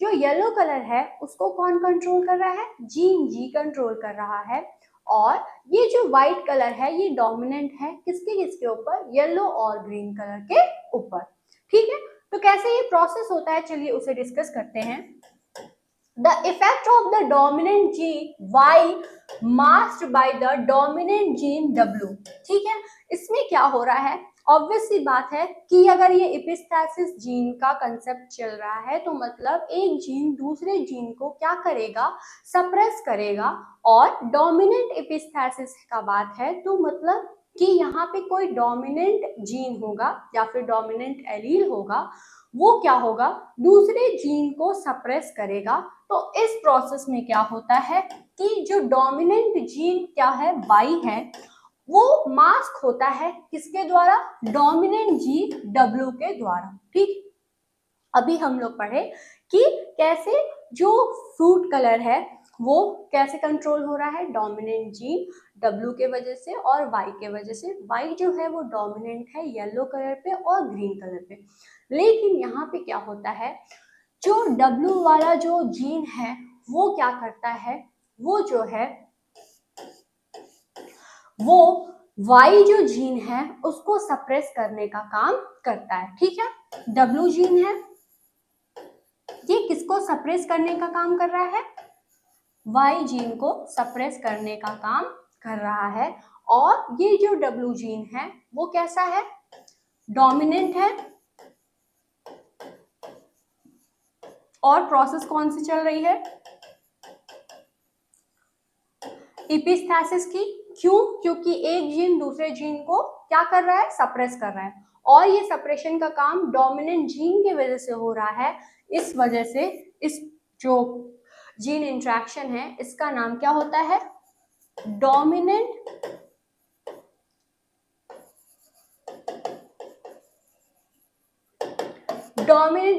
जो येलो कलर है उसको कौन कंट्रोल कर रहा है, जीन जी कंट्रोल कर रहा है। और ये जो व्हाइट कलर है ये डोमिनेंट है किसके किसके ऊपर, येलो और ग्रीन कलर के ऊपर। ठीक है, तो कैसे ये प्रोसेस होता है, चलिए उसे डिस्कस करते हैं। The effect of the dominant gene Y masked by the dominant gene W। ठीक है, इसमें क्या हो रहा है, ऑब्वियस सी बात है कि अगर ये एपिस्थेसिस जीन का कंसेप्ट चल रहा है तो मतलब एक जीन दूसरे जीन को क्या करेगा, सप्रेस करेगा। और डोमिनेंट एपिस्थेसिस का बात है तो मतलब कि यहाँ पे कोई डोमिनेंट जीन होगा या फिर डोमिनेंट एलील होगा, वो क्या होगा, दूसरे जीन को सप्रेस करेगा। तो इस प्रोसेस में क्या होता है कि जो डोमिनेंट जीन क्या है, वाई है, वो मास्क होता है किसके द्वारा, डोमिनेंट जीन W के द्वारा। ठीक, अभी हम लोग पढ़े कि कैसे जो फ्रूट कलर है वो कैसे कंट्रोल हो रहा है, डोमिनेंट जीन W के वजह से और Y के वजह से। Y जो है वो डोमिनेंट है येलो कलर पे और ग्रीन कलर पे। लेकिन यहाँ पे क्या होता है, जो W वाला जो जीन है वो क्या करता है, वो जो है वो Y जो जीन है उसको सप्रेस करने का काम करता है। ठीक है, W जीन है ये किसको सप्रेस करने का काम कर रहा है, Y जीन को सप्रेस करने का काम कर रहा है। और ये जो W जीन है वो कैसा है, डोमिनेंट है। और प्रोसेस कौन सी चल रही है, एपिस्थेसिस की। क्यों, क्योंकि एक जीन दूसरे जीन को क्या कर रहा है, सप्रेस कर रहा है। और ये सप्रेशन का काम डोमिनेंट जीन की वजह से हो रहा है। इस वजह से इस जो जीन इंटरेक्शन है इसका नाम क्या होता है, डोमिनेंट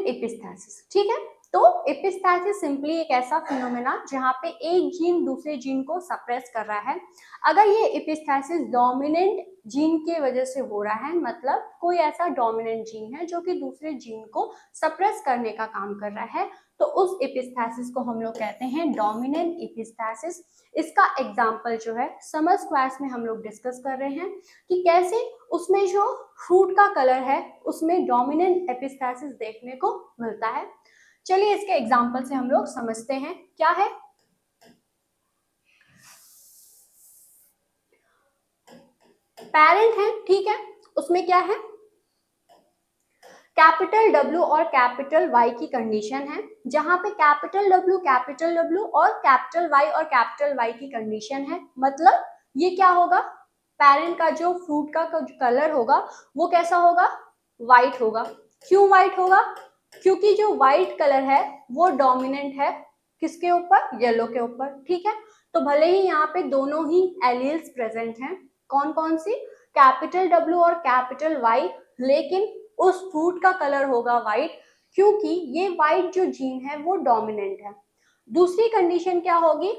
एपिस्थेसिस। ठीक है, तो एपिस्थेसिस सिंपली एक ऐसा फिनोमेना जहाँ पे एक जीन दूसरे जीन को सप्रेस कर रहा है। अगर ये एपिस्थेसिस डोमिनेंट जीन के वजह से हो रहा है, मतलब कोई ऐसा डोमिनेंट जीन है जो कि दूसरे जीन को सप्रेस करने का काम कर रहा है, तो उस एपिस्थेसिस को हम लोग कहते हैं डोमिनेंट एपिस्थेसिस। इसका एग्जाम्पल जो है समर क्लास में हम लोग डिस्कस कर रहे हैं कि कैसे उसमें जो फ्रूट का कलर है उसमें डोमिनेंट एपिस्थेसिस देखने को मिलता है। चलिए इसके एग्जाम्पल से हम लोग समझते हैं क्या है। पेरेंट है, ठीक है, उसमें क्या है, कैपिटल W और कैपिटल Y की कंडीशन है, जहां पे कैपिटल W और कैपिटल Y और कैपिटल Y की कंडीशन है। मतलब ये क्या होगा, पेरेंट का जो फ्रूट का जो कलर होगा वो कैसा होगा, व्हाइट होगा। क्यों व्हाइट होगा, क्योंकि जो व्हाइट कलर है वो डोमिनेंट है किसके ऊपर, येलो के ऊपर, ठीक है। तो भले ही यहाँ पे दोनों ही एलील्स प्रेजेंट हैं, कौन कौन सी, कैपिटल W और कैपिटल Y, लेकिन उस फ्रूट का कलर होगा व्हाइट, क्योंकि ये व्हाइट जो जीन है वो डोमिनेंट है। दूसरी कंडीशन क्या होगी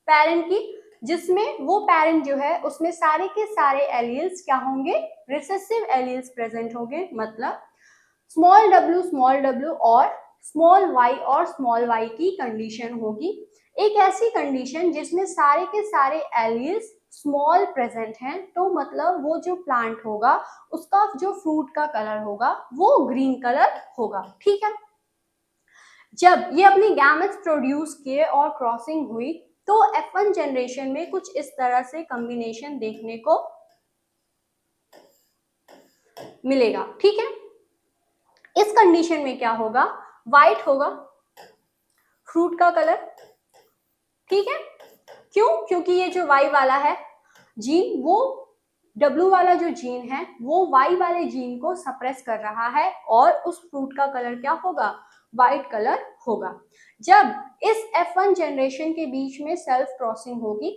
पेरेंट की, जिसमें वो पेरेंट जो है उसमें सारे के सारे एलील्स क्या होंगे, रिसेसिव एलील्स प्रेजेंट होंगे। मतलब स्मॉल w और स्मॉल y की कंडीशन होगी। एक ऐसी कंडीशन जिसमें सारे के सारे एलील्स स्मॉल प्रेजेंट हैं, तो मतलब वो जो प्लांट होगा उसका जो फ्रूट का कलर होगा वो ग्रीन कलर होगा, ठीक है। जब ये अपनी गैमेट्स प्रोड्यूस किए और क्रॉसिंग हुई तो F1 जनरेशन में कुछ इस तरह से कॉम्बिनेशन देखने को मिलेगा, ठीक है। इस कंडीशन में क्या होगा, व्हाइट होगा फ्रूट का कलर, ठीक है। क्यों, क्योंकि ये जो Y वाला है जीन, वो W वाला जो जीन है वो Y वाले जीन को सप्रेस कर रहा है और उस फ्रूट का कलर क्या होगा, व्हाइट कलर होगा। जब इस F1 जनरेशन के बीच में सेल्फ क्रॉसिंग होगी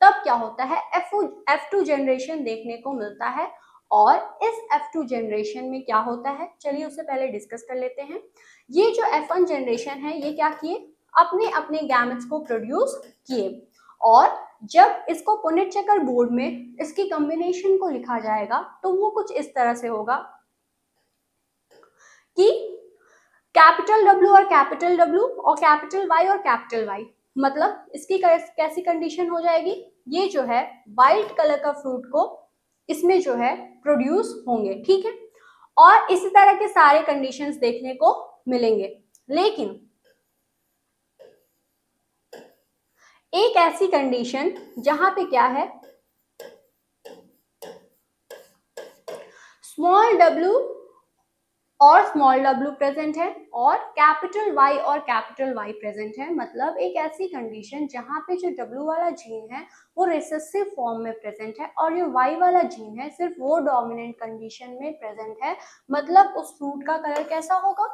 तब क्या होता है, F2 जनरेशन देखने को मिलता है। और इस F2 जनरेशन में क्या होता है, चलिए उससे पहले डिस्कस कर लेते हैं। ये जो F1 जनरेशन है ये क्या किए, अपने अपने गैमेट्स को प्रोड्यूस किए, और जब इसको पुनेट चेकर बोर्ड में इसकी कॉम्बिनेशन को लिखा जाएगा तो वो कुछ इस तरह से होगा कि कैपिटल W और कैपिटल W और कैपिटल Y और कैपिटल Y। मतलब इसकी कैसी कंडीशन हो जाएगी, ये जो है व्हाइट कलर का फ्रूट को इसमें जो है प्रोड्यूस होंगे, ठीक है। और इसी तरह के सारे कंडीशंस देखने को मिलेंगे। लेकिन एक ऐसी कंडीशन जहां पे क्या है, स्मॉल w और स्मॉल w प्रेजेंट है और कैपिटल Y और कैपिटल Y प्रेजेंट है। मतलब एक ऐसी कंडीशन जहां पे जो W वाला जीन है वो रिसेसिव फॉर्म में प्रेजेंट है और जो Y वाला जीन है सिर्फ वो डोमिनेंट कंडीशन में प्रेजेंट है। मतलब उस फ्रूट का कलर कैसा होगा,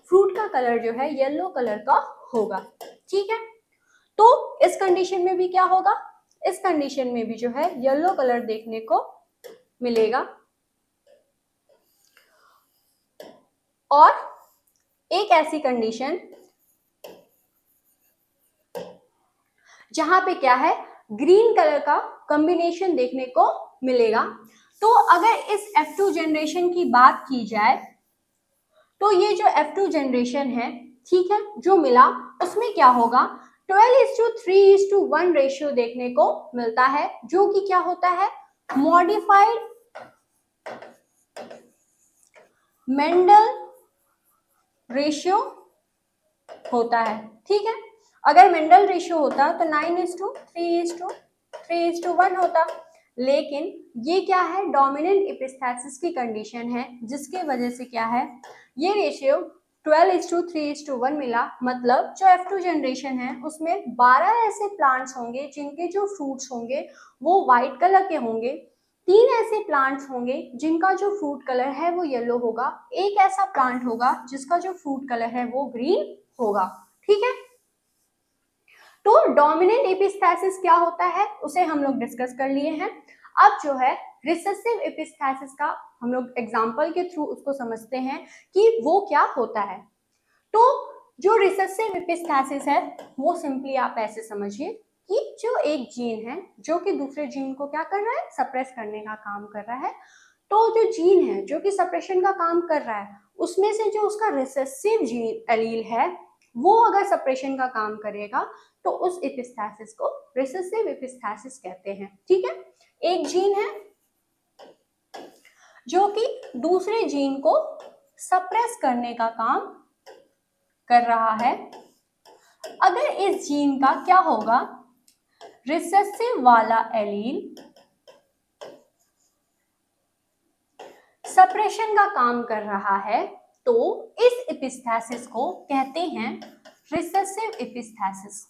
फ्रूट का कलर जो है येलो कलर का होगा, ठीक है। तो इस कंडीशन में भी क्या होगा, इस कंडीशन में भी जो है येलो कलर देखने को मिलेगा। और एक ऐसी कंडीशन जहां पे क्या है, ग्रीन कलर का कॉम्बिनेशन देखने को मिलेगा। तो अगर इस F2 जनरेशन की बात की जाए तो ये जो F2 जनरेशन है, ठीक है, जो मिला उसमें क्या होगा, 12:3:1 रेशियो देखने को मिलता है, जो कि क्या होता है, मॉडिफाइड मेंडल रेशियो होता है, ठीक है। अगर मेंडल रेशियो होता तो 9:3:1 होता, लेकिन ये क्या है, डोमिनेंट एपिस्थेसिस की कंडीशन है जिसके वजह से क्या है, ये रेशियो 12:3:1 मिला। मतलब जो F2 जनरेशन है उसमें 12 ऐसे प्लांट्स होंगे जिनके जो फ्रूट्स होंगे वो व्हाइट कलर के होंगे, 3 ऐसे प्लांट्स होंगे जिनका जो फ्रूट कलर है वो येलो होगा, एक ऐसा प्लांट होगा जिसका जो फ्रूट कलर है वो ग्रीन होगा, ठीक है। तो डोमिनेंट एपिस्थेसिस क्या होता है उसे हम लोग डिस्कस कर लिए हैं। अब जो है रिसेसिव एपिस्थेसिस का हम लोग एग्जांपल के थ्रू उसको समझते हैं कि वो क्या होता है। तो जो रिसेसिव एपिस्थेसिस है वो सिंपली आप ऐसे समझिए कि जो एक जीन है जो कि दूसरे जीन को क्या कर रहा है, सप्रेस करने का काम कर रहा है। तो जो जीन है जो कि सप्रेशन का काम कर रहा है उसमें से जो उसका रिसेसिव जीन एलील है वो अगर सप्रेशन का काम करेगा तो उस एपिस्थेसिस को रिसेसिव एपिस्थेसिस कहते हैं। ठीक है, एक जीन है जो कि दूसरे जीन को सप्रेस करने का काम कर रहा है। अगर इस जीन का क्या होगा, रिसेसिव वाला एलील सप्रेशन का काम कर रहा है तो इस एपिस्थेसिस को कहते हैं रिसेसिव एपिस्थेसिस।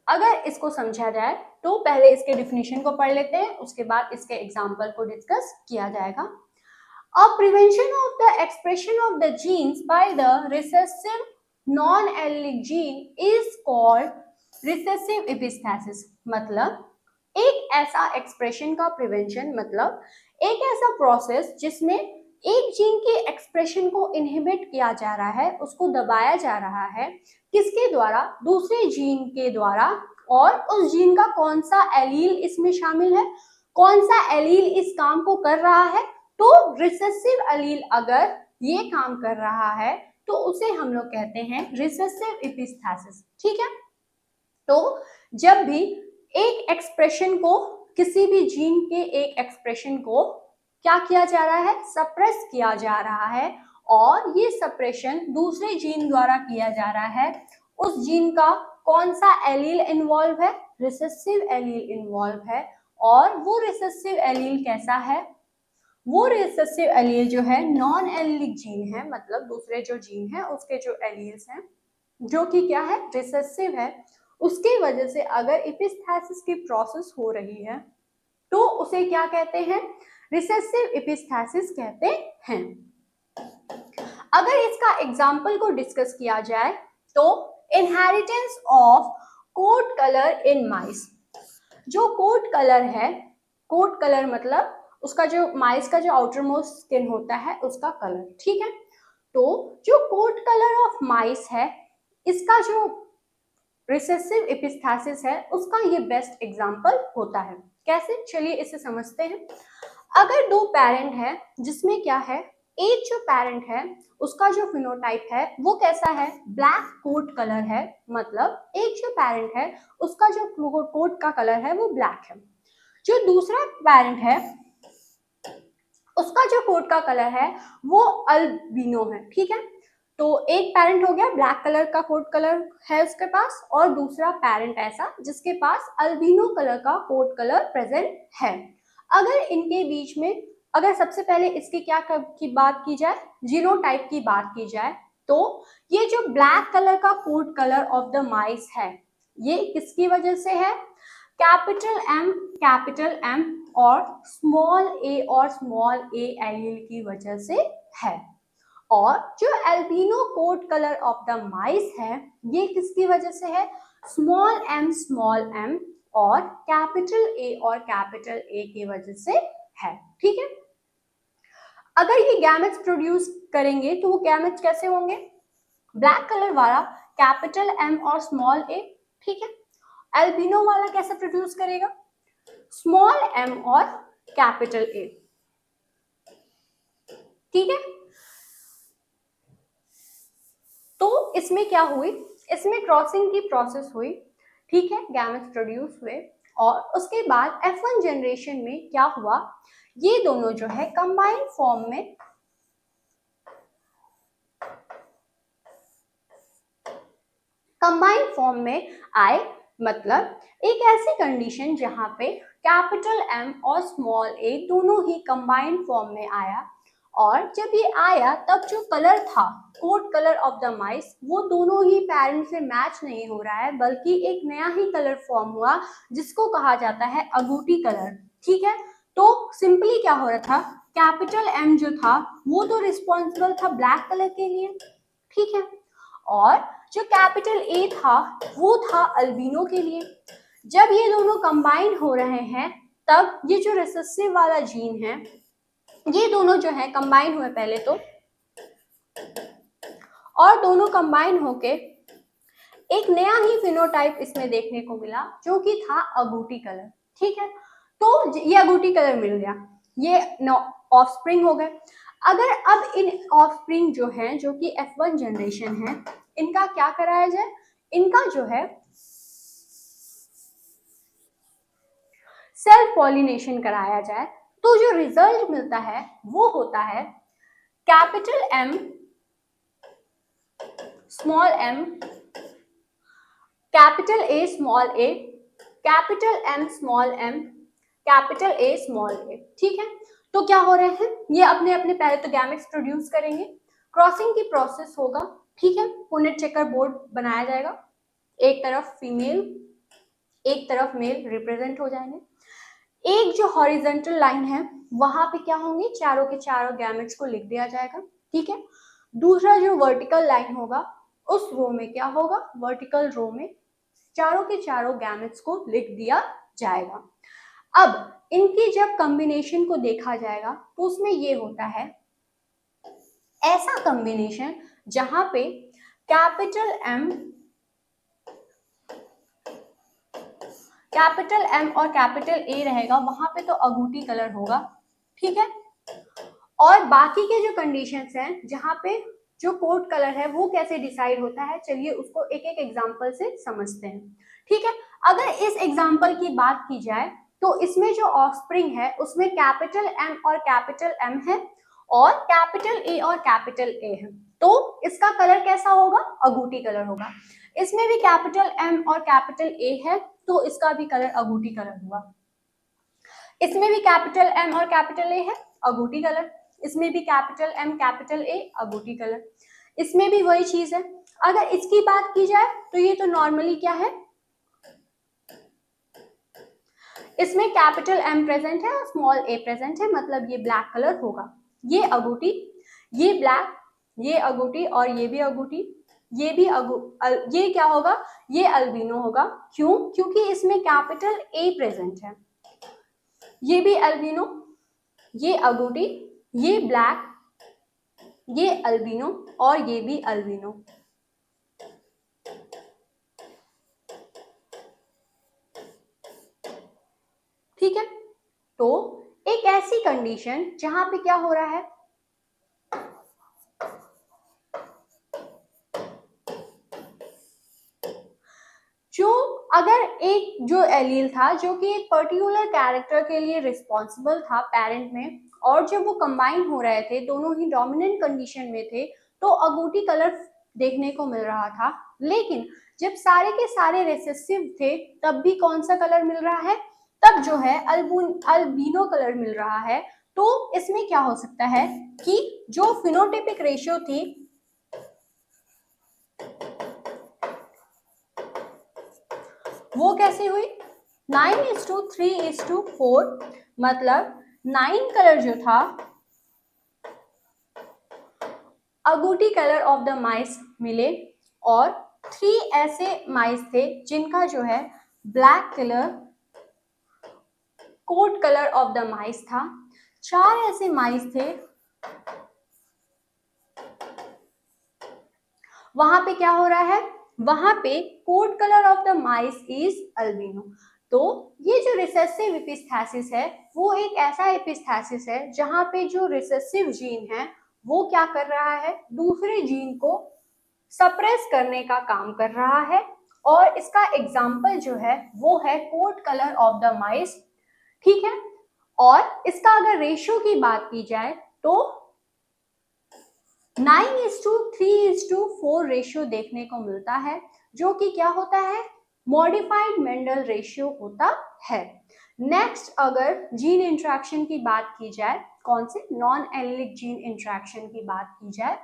अगर इसको समझा जाए तो पहले इसके डिफिनीशन को पढ़ लेते हैं, उसके बाद इसके एग्जाम्पल को डिस्कस किया जाएगा। A prevention of the expression of the genes by the recessive non-allelic gene is called recessive epistasis। मतलब एक ऐसा एक्सप्रेशन का प्रिवेंशन, मतलब एक ऐसा प्रोसेस जिसमें एक जीन के एक्सप्रेशन को इनहिबिट किया जा रहा है, उसको दबाया जा रहा है, किसके द्वारा, दूसरे जीन के द्वारा। और उस जीन का कौन सा एलील इसमें शामिल है, कौन सा एलील इस काम को कर रहा है। तो रिसेसिव एलील अगर ये काम कर रहा है तो उसे हम लोग कहते हैं रिसेसिव एपिस्थेसिस। ठीक है, तो जब भी एक एक्सप्रेशन को, किसी भी जीन के एक एक्सप्रेशन को क्या किया जा रहा है, सप्रेस किया जा रहा है, और ये सप्रेशन दूसरे जीन द्वारा किया जा रहा है, उस जीन का कौन सा एलील इन्वॉल्व है, रिसेसिव एलील इन्वॉल्व है। और वो रिसेसिव एलील कैसा है, वो रिसेसिव एलील जो है नॉन एलिलिक जीन है, मतलब दूसरे जो जीन है उसके जो एलील्स हैं जो कि क्या है, रिसेसिव है, उसकी वजह से अगर एपिस्थेसिस की प्रोसेस हो रही है तो उसे क्या कहते हैं, रिसेसिव एपिस्थेसिस कहते हैं। अगर इसका एग्जाम्पल को डिस्कस किया जाए तो inheritance of coat colour in mice. जो कोट कलर है, कोट कलर मतलब उसका जो माइस का जो आउटर मोस्ट स्किन होता है उसका कलर। ठीक है, तो जो कोट कलर ऑफ माइस है इसका जो रिसेसिव एपिस्थेसिस है उसका ये बेस्ट एग्जांपल होता है। कैसे, चलिए इसे समझते हैं। अगर दो पेरेंट है जिसमें क्या है, एक जो पेरेंट है उसका जो फिनोटाइप है वो कैसा है, ब्लैक कोट कलर है, मतलब एक जो पेरेंट है उसका जो कोट का कलर है वो ब्लैक है। जो दूसरा पेरेंट है उसका जो कोट का कलर है वो अल्बिनो है। ठीक है, तो एक पेरेंट हो गया ब्लैक कलर का कोट कलर है उसके पास, और दूसरा पेरेंट ऐसा जिसके पास अल्बिनो कलर का कोट कलर प्रेजेंट है। अगर इनके बीच में, अगर सबसे पहले इसकी क्या की बात की जाए, जीनोटाइप की बात की जाए, तो ये जो ब्लैक कलर का coat colour of the mice है ये किसकी वजह से है, कैपिटल एम और स्मॉल ए एलील की वजह से है। और जो albino coat colour of the mice है ये किसकी वजह से है, स्मॉल एम और कैपिटल ए की वजह से है। ठीक है, अगर ये गैमेट्स प्रोड्यूस करेंगे तो वो गैमेट्स कैसे होंगे, ब्लैक कलर वाला कैपिटल एम और स्मॉल ए। ठीक है, एल्बिनो वाला कैसे प्रोड्यूस करेगा, स्मॉल एम और कैपिटल ए। ठीक है, तो इसमें क्या हुई, इसमें क्रॉसिंग की प्रोसेस हुई। ठीक है, गैमेट्स प्रोड्यूस हुए और उसके बाद F1 जनरेशन में क्या हुआ, ये दोनों जो है कंबाइंड फॉर्म में आए। मतलब एक ऐसी कंडीशन जहां पे कैपिटल एम और स्मॉल ए दोनों ही कंबाइंड फॉर्म में आया, और जब ये आया तब जो कलर था, coat colour of the mice, वो दोनों ही पेरेंट से मैच नहीं हो रहा है, बल्कि एक नया ही कलर फॉर्म हुआ जिसको कहा जाता है अगूटी कलर। ठीक है, तो सिंपली क्या हो रहा था, कैपिटल एम जो था वो तो रिस्पॉन्सिबल था ब्लैक कलर के लिए। ठीक है, और जो कैपिटल ए था वो था अल्बिनो के लिए। जब ये दोनों कंबाइन हो रहे हैं तब ये जो रिसेसिव वाला जीन है ये दोनों जो है कंबाइन हुए पहले तो, और दोनों कंबाइन होके एक नया ही फिनोटाइप इसमें देखने को मिला जो कि था अगूटी कलर। ठीक है, तो ये अगूटी कलर मिल गया, ये ऑफस्प्रिंग हो गए। अगर अब इन ऑफस्प्रिंग जो है, जो कि F1 जनरेशन है, इनका क्या कराया जाए, इनका जो है सेल्फ पॉलिनेशन कराया जाए, तो जो रिजल्ट मिलता है वो होता है capital M small m, capital A small a, capital M small m, capital A small a। ठीक है, तो क्या हो रहे हैं, ये अपने अपने पहले तो गैमेट्स प्रोड्यूस करेंगे, क्रॉसिंग की प्रोसेस होगा। ठीक है, पुनेट चेकर बोर्ड बनाया जाएगा, एक तरफ फीमेल एक तरफ मेल रिप्रेजेंट हो जाएंगे। एक जो हॉरिजेंटल लाइन है वहां पे क्या होंगे, चारों के चारों गैमेट्स को लिख दिया जाएगा। ठीक है, दूसरा जो वर्टिकल लाइन होगा उस रो में क्या होगा, वर्टिकल रो में चारों के चारों गैमेट्स को लिख दिया जाएगा। अब इनकी जब कॉम्बिनेशन को देखा जाएगा तो उसमें ये होता है ऐसा कॉम्बिनेशन जहां पे कैपिटल M और कैपिटल A रहेगा, वहां पे तो अगूटी कलर होगा। ठीक है, और बाकी के जो कंडीशंस हैं जहां पे जो कोड कलर है वो कैसे डिसाइड होता है, चलिए उसको एक एक एग्जांपल से समझते हैं। ठीक है, अगर इस एग्जांपल की बात की जाए तो इसमें जो ऑफस्प्रिंग है उसमें कैपिटल M और कैपिटल M है और कैपिटल A और कैपिटल A है, तो इसका कलर कैसा होगा, अगूटी कलर होगा। इसमें भी कैपिटल M और कैपिटल A है तो इसका भी कलर अगूटी कलर हुआ। इसमें भी कैपिटल M और कैपिटल A है, अगूटी कलर। इसमें भी capital M capital A, agouti colour. इसमें भी वही चीज है। अगर इसकी बात की जाए तो ये तो नॉर्मली क्या है, इसमें कैपिटल M प्रेजेंट है और स्मॉल a प्रेजेंट है, मतलब ये ब्लैक कलर होगा। ये अगूटी, ये ब्लैक, ये अगूटी और ये भी अगूटी, ये भी ये क्या होगा, ये अल्बिनो होगा। क्यों, क्योंकि इसमें कैपिटल A प्रेजेंट है। ये भी अल्बिनो, ये अगूटी, ये ब्लैक, ये अल्बिनो और ये भी अल्बिनो। ठीक है, तो एक ऐसी कंडीशन जहां पे क्या हो रहा है, जो अगर एक जो एलील था जो कि एक पर्टिकुलर कैरेक्टर के लिए रिस्पॉन्सिबल था पेरेंट में, और जब वो कंबाइन हो रहे थे, दोनों ही डोमिनेंट कंडीशन में थे, तो अगूटी कलर देखने को मिल रहा था। लेकिन जब सारे के सारे रिसेसिव थे तब भी कौन सा कलर मिल रहा है, तब जो है अल्बिनो कलर मिल रहा है। तो इसमें क्या हो सकता है कि जो फिनोटाइपिक रेशियो थी वो कैसे हुई, 9:3:4, मतलब 9 कलर जो था agouti colour of the mice मिले, और 3 ऐसे माइस थे जिनका जो है black colour coat colour of the mice था। 4 ऐसे माइस थे, वहां पे क्या हो रहा है, वहां पे code colour of the mice is albino. तो ये जो रिसेसिव एपिस्थेसिस है वो एक ऐसा एपिस्थेसिस है जहां पे जो रिसेसिव जीन है वो क्या कर रहा है, दूसरे जीन को सप्रेस करने का काम कर रहा है, और इसका एग्जाम्पल जो है वो है कोड कलर ऑफ द माइस। ठीक है, और इसका अगर रेशियो की बात की जाए तो 9:3:4 रेशियो देखने को मिलता है, जो कि क्या होता है, मॉडिफाइड मेंडल रेशियो होता है। नेक्स्ट अगर जीन इंटरेक्शन की बात की जाए, कौन से, नॉन एलिलिक जीन इंटरेक्शन की बात की जाए,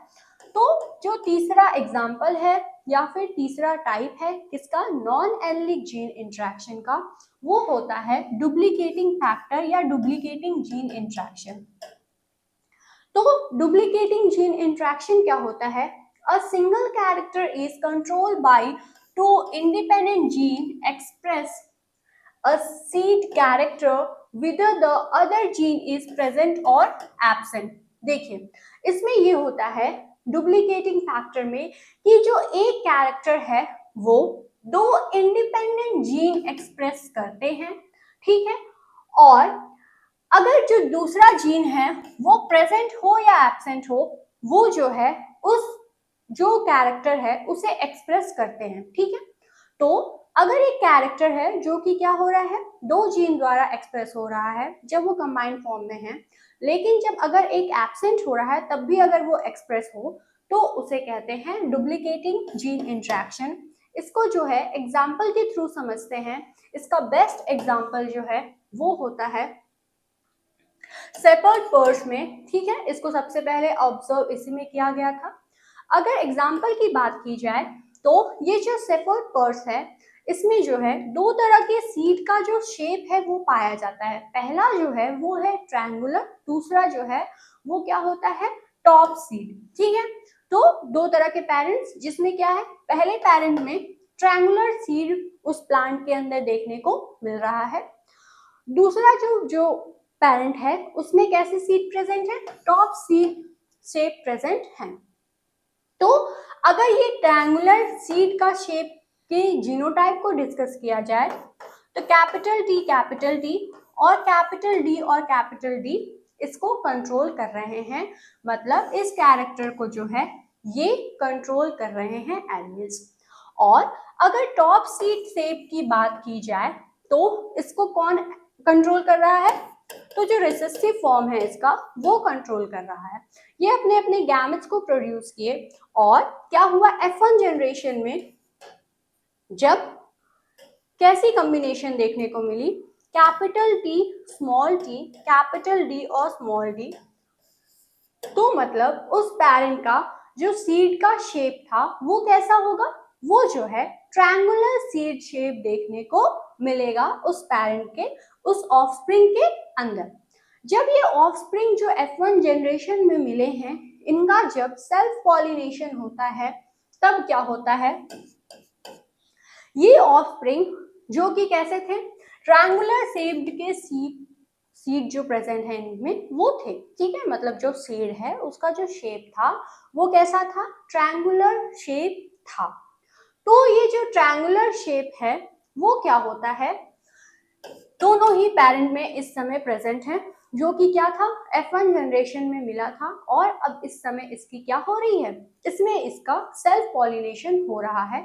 तो जो तीसरा एग्जाम्पल है या फिर तीसरा टाइप है किसका, नॉन एलिलिक जीन इंटरेक्शन का, वो होता है डुप्लीकेटिंग फैक्टर या डुप्लीकेटिंग जीन इंटरेक्शन। तो डुप्लीकेटिंग जीन इंटरेक्शन क्या होता है, a single character is controlled by 2 independent gene express a seed character whether the other gene is present or absent। देखिए इसमें ये होता है डुप्लीकेटिंग फैक्टर में कि जो एक कैरेक्टर है वो दो इंडिपेंडेंट जीन एक्सप्रेस करते हैं, ठीक है, और अगर जो दूसरा जीन है वो प्रेजेंट हो या एब्सेंट हो, वो जो है उस जो कैरेक्टर है उसे एक्सप्रेस करते हैं, ठीक है। तो अगर एक कैरेक्टर है जो कि क्या हो रहा है, दो जीन द्वारा एक्सप्रेस हो रहा है जब वो कंबाइंड फॉर्म में है, लेकिन जब अगर एक एब्सेंट हो रहा है तब भी अगर वो एक्सप्रेस हो तो उसे कहते हैं डुप्लीकेटिंग जीन इंटरेक्शन। इसको जो है एग्जाम्पल के थ्रू समझते हैं। इसका बेस्ट एग्जाम्पल जो है वो होता है शेपर्ड पर्स में, ठीक है। इसको सबसे पहले ऑब्जर्व इसी में किया गया था। अगर एग्जाम्पल की बात की जाए तो ये जो शेपर्ड पर्स है इसमें जो है दो तरह के सीड का जो शेप है वो पाया जाता है। पहला जो है वो है ट्रायंगुलर, दूसरा जो है वो क्या होता है, टॉप सीड, ठीक है। तो दो तरह के पेरेंट्स जिसमें क्या है, पहले पेरेंट में ट्रायंगुलर सीड उस प्लांट के अंदर देखने को मिल रहा है, दूसरा जो पेरेंट है उसमें कैसे सीड प्रेजेंट है, टॉप सीड शेप प्रेजेंट है। तो अगर ये ट्रायंगुलर सीड का शेप के जीनोटाइप को डिस्कस किया जाए तो कैपिटल टी और कैपिटल डी इसको कंट्रोल कर रहे हैं, मतलब इस कैरेक्टर को जो है ये कंट्रोल कर रहे हैं एलिल्स। और अगर टॉप सीड शेप की बात की जाए तो इसको कौन कंट्रोल कर रहा है, तो जो रिसेसिव फॉर्म है इसका वो कंट्रोल कर रहा है। ये अपने अपने गैमेट्स को प्रोड्यूस किए और क्या हुआ, F1 जनरेशन में जब कैसी कॉम्बिनेशन देखने को मिली, कैपिटल टी, कैपिटल डी और स्मॉल डी, तो मतलब उस पेरेंट का जो सीड का शेप था वो कैसा होगा, वो जो है ट्रायंगुलर सीड शेप देखने को मिलेगा उस पेरेंट के, उस ऑफस्प्रिंग के अंदर। जब ये ऑफस्प्रिंग जो F1 जनरेशन में मिले हैं, इनका जब सेल्फ पॉलिनेशन होता है तब क्या होता है, ये ऑफस्प्रिंग जो कि कैसे थे, ट्रायंगुलर शेप्ड के सीड जो प्रेजेंट है इनमें वो थे, ठीक है। मतलब जो सीड है उसका जो शेप था वो कैसा था, ट्रायंगुलर शेप था। तो ये जो ट्रायंगुलर शेप है वो क्या होता है, दोनों ही पेरेंट में इस समय प्रेजेंट है, जो कि क्या था, F1 जनरेशन में मिला था, और अब इस समय इसकी क्या हो रही है, इसमें इसका सेल्फ पॉलिनेशन हो रहा है।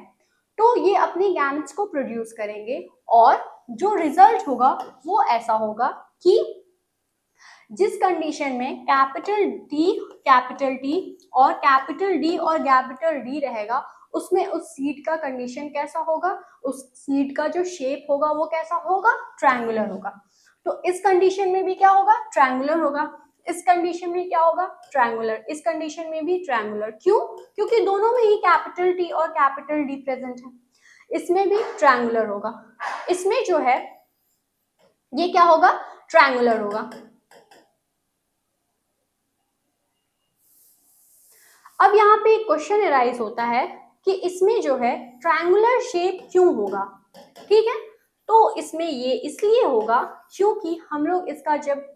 तो ये अपनी गैमेट्स को प्रोड्यूस करेंगे और जो रिजल्ट होगा वो ऐसा होगा कि जिस कंडीशन में कैपिटल टी और कैपिटल डी रहेगा, उसमें उस सीड का कंडीशन कैसा होगा, उस सीड का जो शेप होगा वो कैसा होगा, ट्रायंगुलर होगा। तो इस कंडीशन में भी क्या होगा, ट्रायंगुलर होगा, इस कंडीशन में क्या होगा, ट्रायंगुलर, इस कंडीशन में भी ट्रायंगुलर। क्यों, क्योंकि दोनों में ही कैपिटल टी और कैपिटल डी प्रेजेंट है। इसमें भी ट्रायंगुलर होगा, इसमें जो है ये क्या होगा, ट्रायंगुलर होगा। अब यहाँ पे एक क्वेश्चन अराइज होता है कि इसमें जो है ट्रायंगुलर शेप क्यों होगा, ठीक है। तो इसमें ये इसलिए होगा क्योंकि हम लोग इसका जब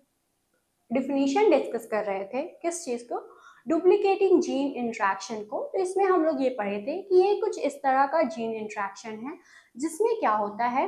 डिफिनीशन डिस्कस कर रहे थे, किस चीज को, डुप्लीकेटिंग जीन इंटरेक्शन को, तो इसमें हम लोग ये पढ़े थे कि ये कुछ इस तरह का जीन इंटरेक्शन है जिसमें क्या होता है,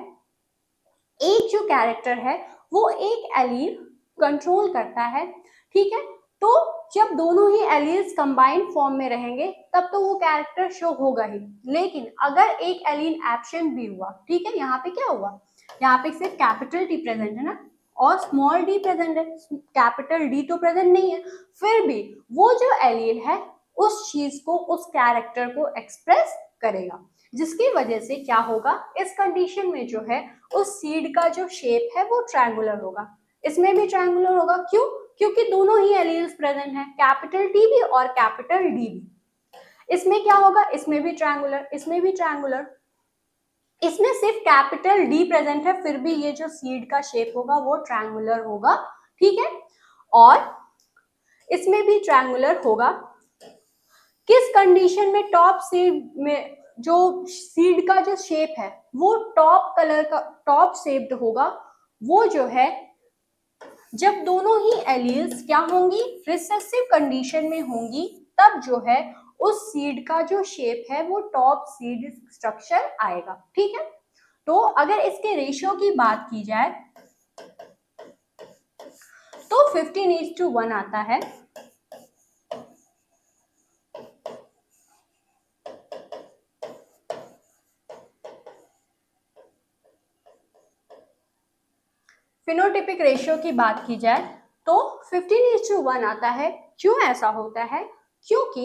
एक जो कैरेक्टर है वो एक एलील कंट्रोल करता है, ठीक है। तो जब दोनों ही एलील्स कंबाइंड फॉर्म में रहेंगे तब तो वो कैरेक्टर शो होगा ही, लेकिन अगर एक एलील एब्सेंट भी हुआ, ठीक है, यहाँ पे क्या हुआ, यहाँ पे सिर्फ कैपिटल टी प्रेजेंट है ना और स्मॉल डी प्रेजेंट है, कैपिटल डी तो प्रेजेंट नहीं है, फिर भी वो जो एलील है उस चीज को, उस कैरेक्टर को एक्सप्रेस करेगा, जिसकी वजह से क्या होगा, इस कंडीशन में जो है उस सीड का जो शेप है वो ट्रायंगुलर होगा। इसमें भी ट्रायंगुलर होगा, क्यों, क्योंकि दोनों ही एलील्स प्रेजेंट हैं, कैपिटल टी भी और कैपिटल डी भी। इसमें क्या होगा, इसमें भी ट्रायंगुलर, इसमें भी ट्रायंगुलर, इसमें सिर्फ कैपिटल डी प्रेजेंट है, फिर भी ये जो सीड का शेप होगा वो ट्रायंगुलर होगा, ठीक है। और इसमें भी ट्रायंगुलर होगा, किस कंडीशन में, टॉप सीड में जो सीड का जो शेप है वो टॉप कलर का, टॉप शेप्ड होगा, वो जो है जब दोनों ही एलील्स क्या होंगी, रिसेसिव कंडीशन में होंगी, तब जो है उस सीड का जो शेप है वो टॉप सीड स्ट्रक्चर आएगा। ठीक है, तो अगर इसके रेशियो की बात की जाए तो 15:1 आता है। फिनोटिपिक रेशियो की बात की जाए तो 15:1 आता है। क्यों ऐसा होता है? क्योंकि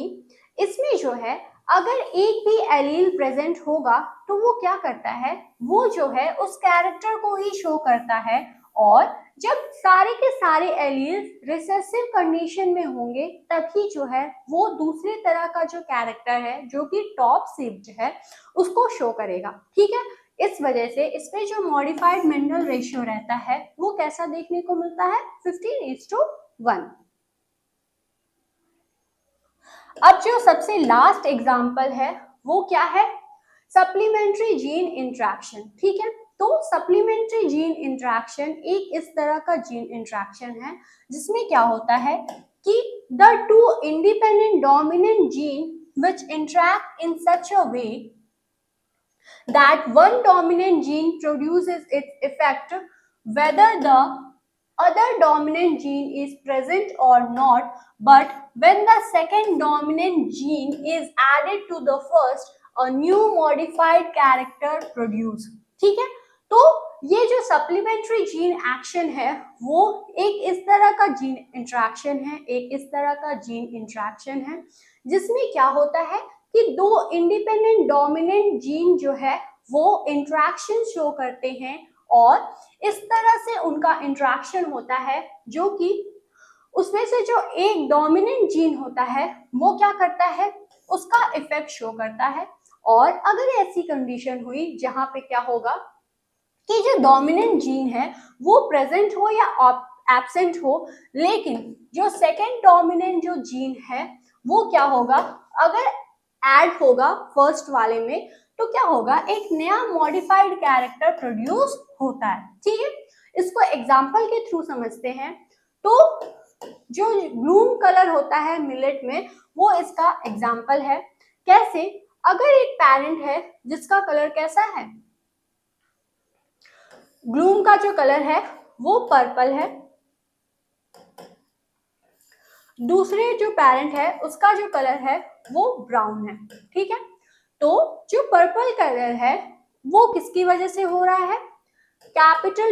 इसमें जो है अगर एक भी एलील प्रेजेंट होगा तो वो क्या करता है, वो जो है उस कैरेक्टर को ही शो करता है, और जब सारे के सारे एलील्स रिसेसिव कंडीशन में होंगे तभी जो है वो दूसरे तरह का जो कैरेक्टर है जो कि टॉप शिफ्ट है उसको शो करेगा। ठीक है, इस वजह से इसमें जो मॉडिफाइड मेंडल रेशियो रहता है वो कैसा देखने को मिलता है, 15:1। अब जो सबसे लास्ट एग्जांपल है वो क्या है, सप्लीमेंट्री जीन इंटरेक्शन। ठीक है, तो सप्लीमेंट्री जीन इंटरेक्शन एक इस तरह का जीन इंटरेक्शन है जिसमें क्या होता है कि the two independent dominant gene which interact in such a way that one dominant gene produces its effect whether the other dominant gene is present or not, but when the second dominant gene is added to the first, a new modified character produce। ठीक है, तो ये जो सप्लीमेंट्री जीन एक्शन है वो एक इस तरह का जीन इंटरेक्शन है, एक इस तरह का जीन इंटरेक्शन है जिसमें क्या होता है कि दो इंडिपेंडेंट डोमिनेंट जीन जो है वो इंटरेक्शन शो करते हैं, और इस तरह से उनका इंटरेक्शन होता है जो कि उसमें से जो एक डोमिनेंट जीन होता है वो क्या करता है, उसका इफेक्ट शो करता है। और अगर ऐसी कंडीशन हुई जहां पे क्या होगा कि जो डोमिनेंट जीन है वो प्रेजेंट हो या एब्सेंट हो, लेकिन जो सेकेंड डोमिनेंट जो जीन है वो क्या होगा, अगर ऐड होगा फर्स्ट वाले में तो क्या होगा, एक नया मॉडिफाइड कैरेक्टर प्रोड्यूस होता है। ठीक है, इसको एग्जांपल के थ्रू समझते हैं। तो जो ब्लूम कलर होता है मिलेट में वो इसका एग्जांपल है। कैसे, अगर एक पैरेंट है जिसका कलर कैसा है, ब्लूम का जो कलर है वो पर्पल है, दूसरे जो पैरेंट है उसका जो कलर है वो ब्राउन है। ठीक है, तो जो पर्पल कलर है वो किसकी वजह से हो रहा है, कैपिटल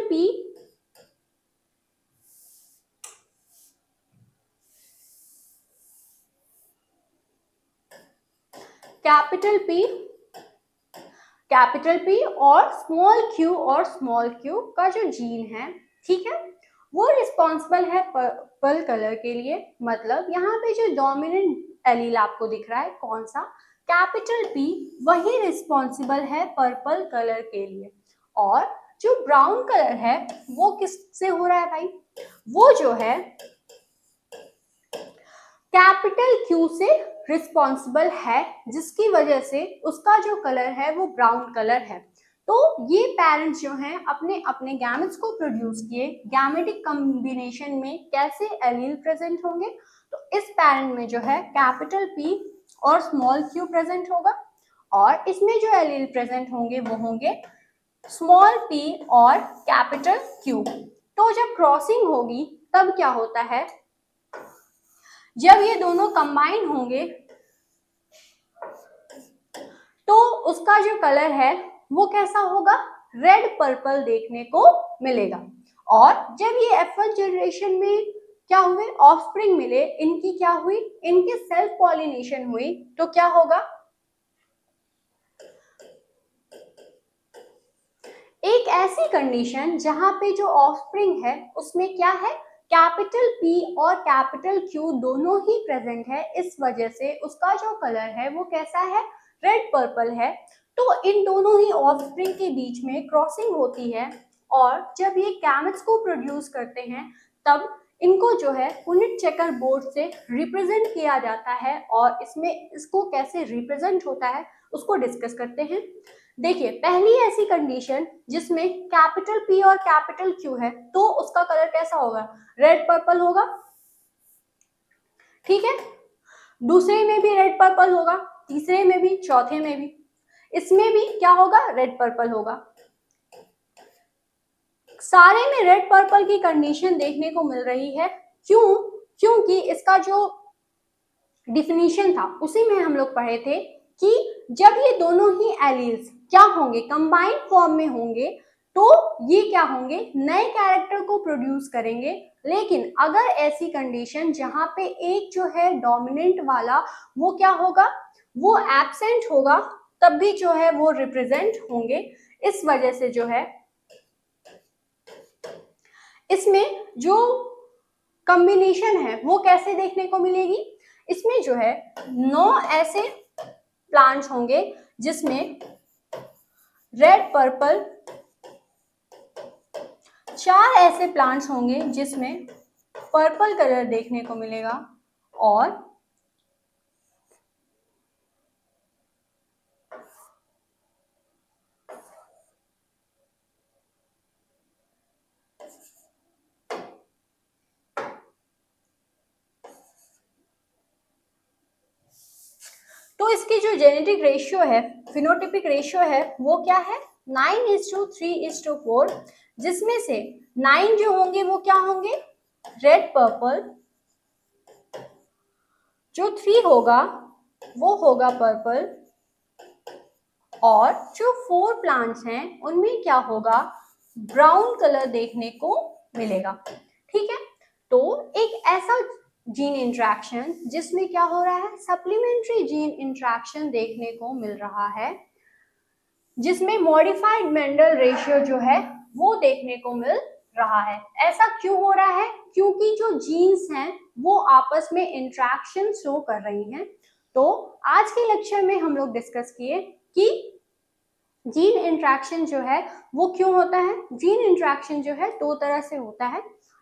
पी और स्मॉल क्यू का जो जीन है, ठीक है, वो रिस्पॉन्सिबल है पर्पल कलर के लिए। मतलब यहाँ पे जो डोमिनेंट एलील आपको दिख रहा है कौन सा, कैपिटल पी, वही रिस्पॉन्सिबल है पर्पल कलर के लिए। और जो ब्राउन कलर है वो किससे हो रहा है भाई, वो जो है कैपिटल क्यू से रिस्पॉन्सिबल है, जिसकी वजह से उसका जो कलर है वो ब्राउन कलर है। तो ये पेरेंट्स जो हैं अपने अपने गैमेट्स को प्रोड्यूस किए, गैमेटिक कॉम्बिनेशन में कैसे एलील प्रेजेंट होंगे, तो इस पेरेंट में जो है कैपिटल पी और स्मॉल क्यू प्रेजेंट होगा, और इसमें जो एलील प्रेजेंट होंगे वो होंगे स्मॉल पी और कैपिटल क्यू। तो जब क्रॉसिंग होगी तब क्या होता है, जब ये दोनों कंबाइन होंगे तो उसका जो कलर है वो कैसा होगा, रेड पर्पल देखने को मिलेगा। और जब ये F1 जनरेशन में क्या हुए, ऑफस्प्रिंग मिले, इनकी क्या हुई, इनकी सेल्फ पॉलिनेशन हुई, तो क्या होगा, एक ऐसी कंडीशन जहां पे जो ऑफस्प्रिंग है उसमें क्या है, कैपिटल P और कैपिटल Q दोनों ही प्रेजेंट है, इस वजह से उसका जो कलर है वो कैसा है, रेड पर्पल है। तो इन दोनों ही ऑफस्प्रिंग के बीच में क्रॉसिंग होती है, और जब ये गैमेट्स को प्रोड्यूस करते हैं तब इनको जो है पुनिट चेकर बोर्ड से रिप्रेजेंट किया जाता है, और इसमें इसको कैसे रिप्रेजेंट होता है उसको डिस्कस करते हैं। देखिए पहली ऐसी कंडीशन जिसमें कैपिटल P और कैपिटल Q है तो उसका कलर कैसा होगा, रेड पर्पल होगा, ठीक है। दूसरे में भी रेड पर्पल होगा, तीसरे में भी, चौथे में भी, इसमें भी क्या होगा, रेड पर्पल होगा। सारे में रेड पर्पल की कंडीशन देखने को मिल रही है। क्यों? क्योंकि इसका जो डिफिनीशन था उसी में हम लोग पढ़े थे कि जब ये दोनों ही एलील्स क्या होंगे, कंबाइंड फॉर्म में होंगे तो ये क्या होंगे, नए कैरेक्टर को प्रोड्यूस करेंगे। लेकिन अगर ऐसी कंडीशन जहां पे एक जो है डोमिनेंट वाला वो क्या होगा, वो एब्सेंट होगा, तब भी जो है वो रिप्रेजेंट होंगे। इस वजह से जो है इसमें जो कॉम्बिनेशन है वो कैसे देखने को मिलेगी, इसमें जो है 9 ऐसे प्लांट्स होंगे जिसमें रेड पर्पल, 4 ऐसे प्लांट्स होंगे जिसमें पर्पल कलर देखने को मिलेगा और तो इसकी जो जेनेटिक रेशियो है, फिनोटिपिक रेशियो है वो क्या है, 9:3:4, जिसमें से 9 जो होंगे वो क्या होंगे, रेड पर्पल, जो 3 होगा वो होगा पर्पल, और जो 4 प्लांट्स हैं उनमें क्या होगा, ब्राउन कलर देखने को मिलेगा, ठीक है। तो एक ऐसा जीन इंटरेक्शन जिसमें क्या हो रहा है, सप्लीमेंट्री जीन इंटरेक्शन देखने को मिल रहा है, जिसमें मॉडिफाइड मेंडल रेशियो जो है वो देखने को मिल रहा है। ऐसा क्यों हो रहा है, क्योंकि जो जीन्स हैं वो आपस में इंटरेक्शन शो कर रही हैं। तो आज के लेक्चर में हम लोग डिस्कस किए कि जीन इंटरेक्शन जो है वो क्यों होता है। जीन इंटरेक्शन जो है 2 तरह से होता है।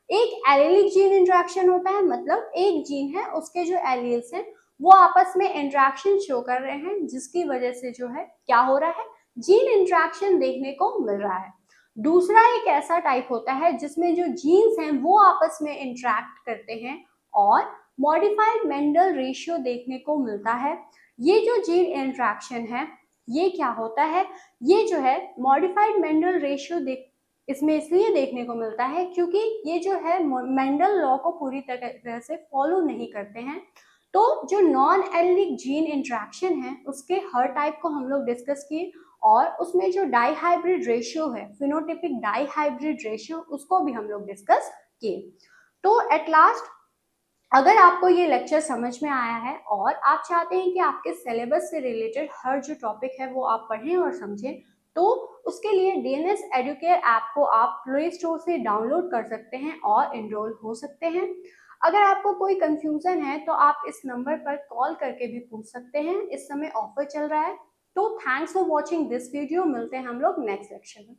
एक एलिलिक जीन इंटरेक्शन होता है, मतलब एक जीन है उसके जो एलील्स हैं वो आपस में इंटरेक्शन शो कर रहे हैं, जिसकी वजह से जो है क्या हो रहा है, जीन इंटरेक्शन देखने को मिल रहा है। दूसरा एक ऐसा टाइप होता है जिसमें जो जीन्स हैं वो आपस में इंटरेक्ट करते हैं और मॉडिफाइड मेंडल रेशियो देखने को मिलता है। ये जो जीन इंटरेक्शन है ये क्या होता है, ये जो है मॉडिफाइड मेंडल रेशियो इसमें इसलिए देखने को मिलता है क्योंकि ये जो है मेंडल लॉ को पूरी तरह से फॉलो नहीं करते हैं। तो जो नॉन एलिलिक जीन इंटरेक्शन है उसके हर टाइप को हम लोग डिस्कस किए और उसमें जो डाइहाइब्रिड रेशियो है, फिनोटिपिक डाइहाइब्रिड रेशियो, उसको भी हम लोग डिस्कस किए। तो एट लास्ट अगर आपको ये लेक्चर समझ में आया है और आप चाहते हैं कि आपके सिलेबस से रिलेटेड हर जो टॉपिक है वो आप पढ़ें और समझें, तो उसके लिए डीएनएस एडुकेयर ऐप को आप प्ले स्टोर से डाउनलोड कर सकते हैं और एनरोल हो सकते हैं। अगर आपको कोई कंफ्यूजन है तो आप इस नंबर पर कॉल करके भी पूछ सकते हैं, इस समय ऑफर चल रहा है। तो thanks for watching this video, मिलते हैं हम लोग नेक्स्ट लेक्चर में।